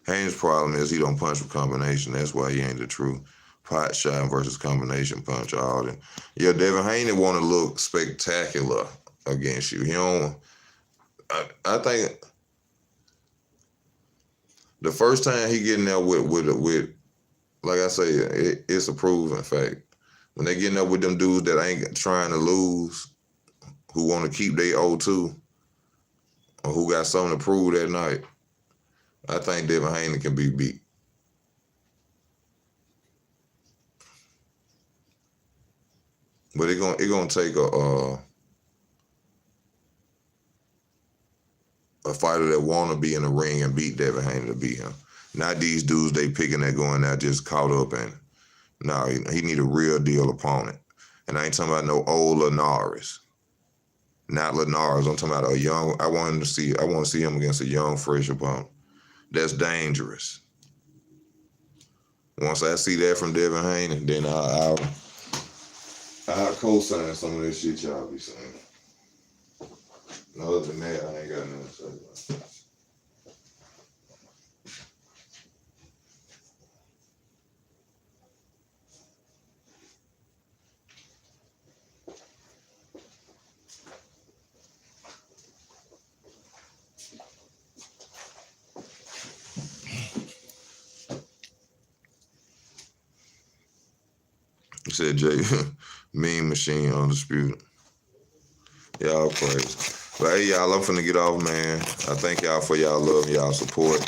Haynes' problem is he don't punch with combination. That's why he ain't the true pot shot versus combination punch. All that. Yeah, Devin Haney want to look spectacular against you. He don't. I think the first time he getting there with like I say, it's a proven fact. When they getting up with them dudes that ain't trying to lose, who want to keep their O2, or who got something to prove that night, I think Devin Haney can be beat. But it gonna take a fighter that want to be in the ring and beat Devin Haney to beat him. Not these dudes they picking that going out just caught up in. No, he need a real deal opponent. And I ain't talking about no old Linares. Not Linares. I'm talking about a young. I want to see him against a young, fresh opponent. That's dangerous. Once I see that from Devin Haney, then I'll co-sign some of this shit y'all be saying. Other than that, I ain't got nothing to say about it. He said, Jay, Mean Machine Undisputed. Y'all crazy. But hey, y'all, I'm finna get off, man. I thank y'all for y'all love and y'all support.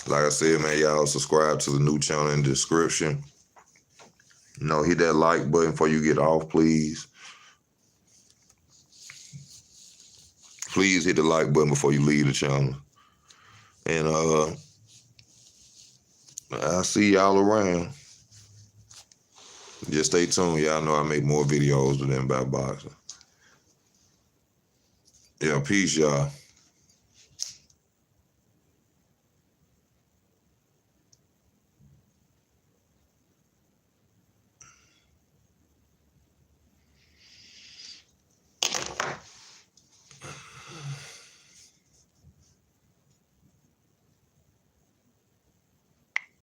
Like I said, man, y'all subscribe to the new channel in the description. Hit that like button before you get off, please. Please hit the like button before you leave the channel. And I'll see y'all around. Just stay tuned. Y'all know I make more videos than about boxing. Yeah, peace, y'all.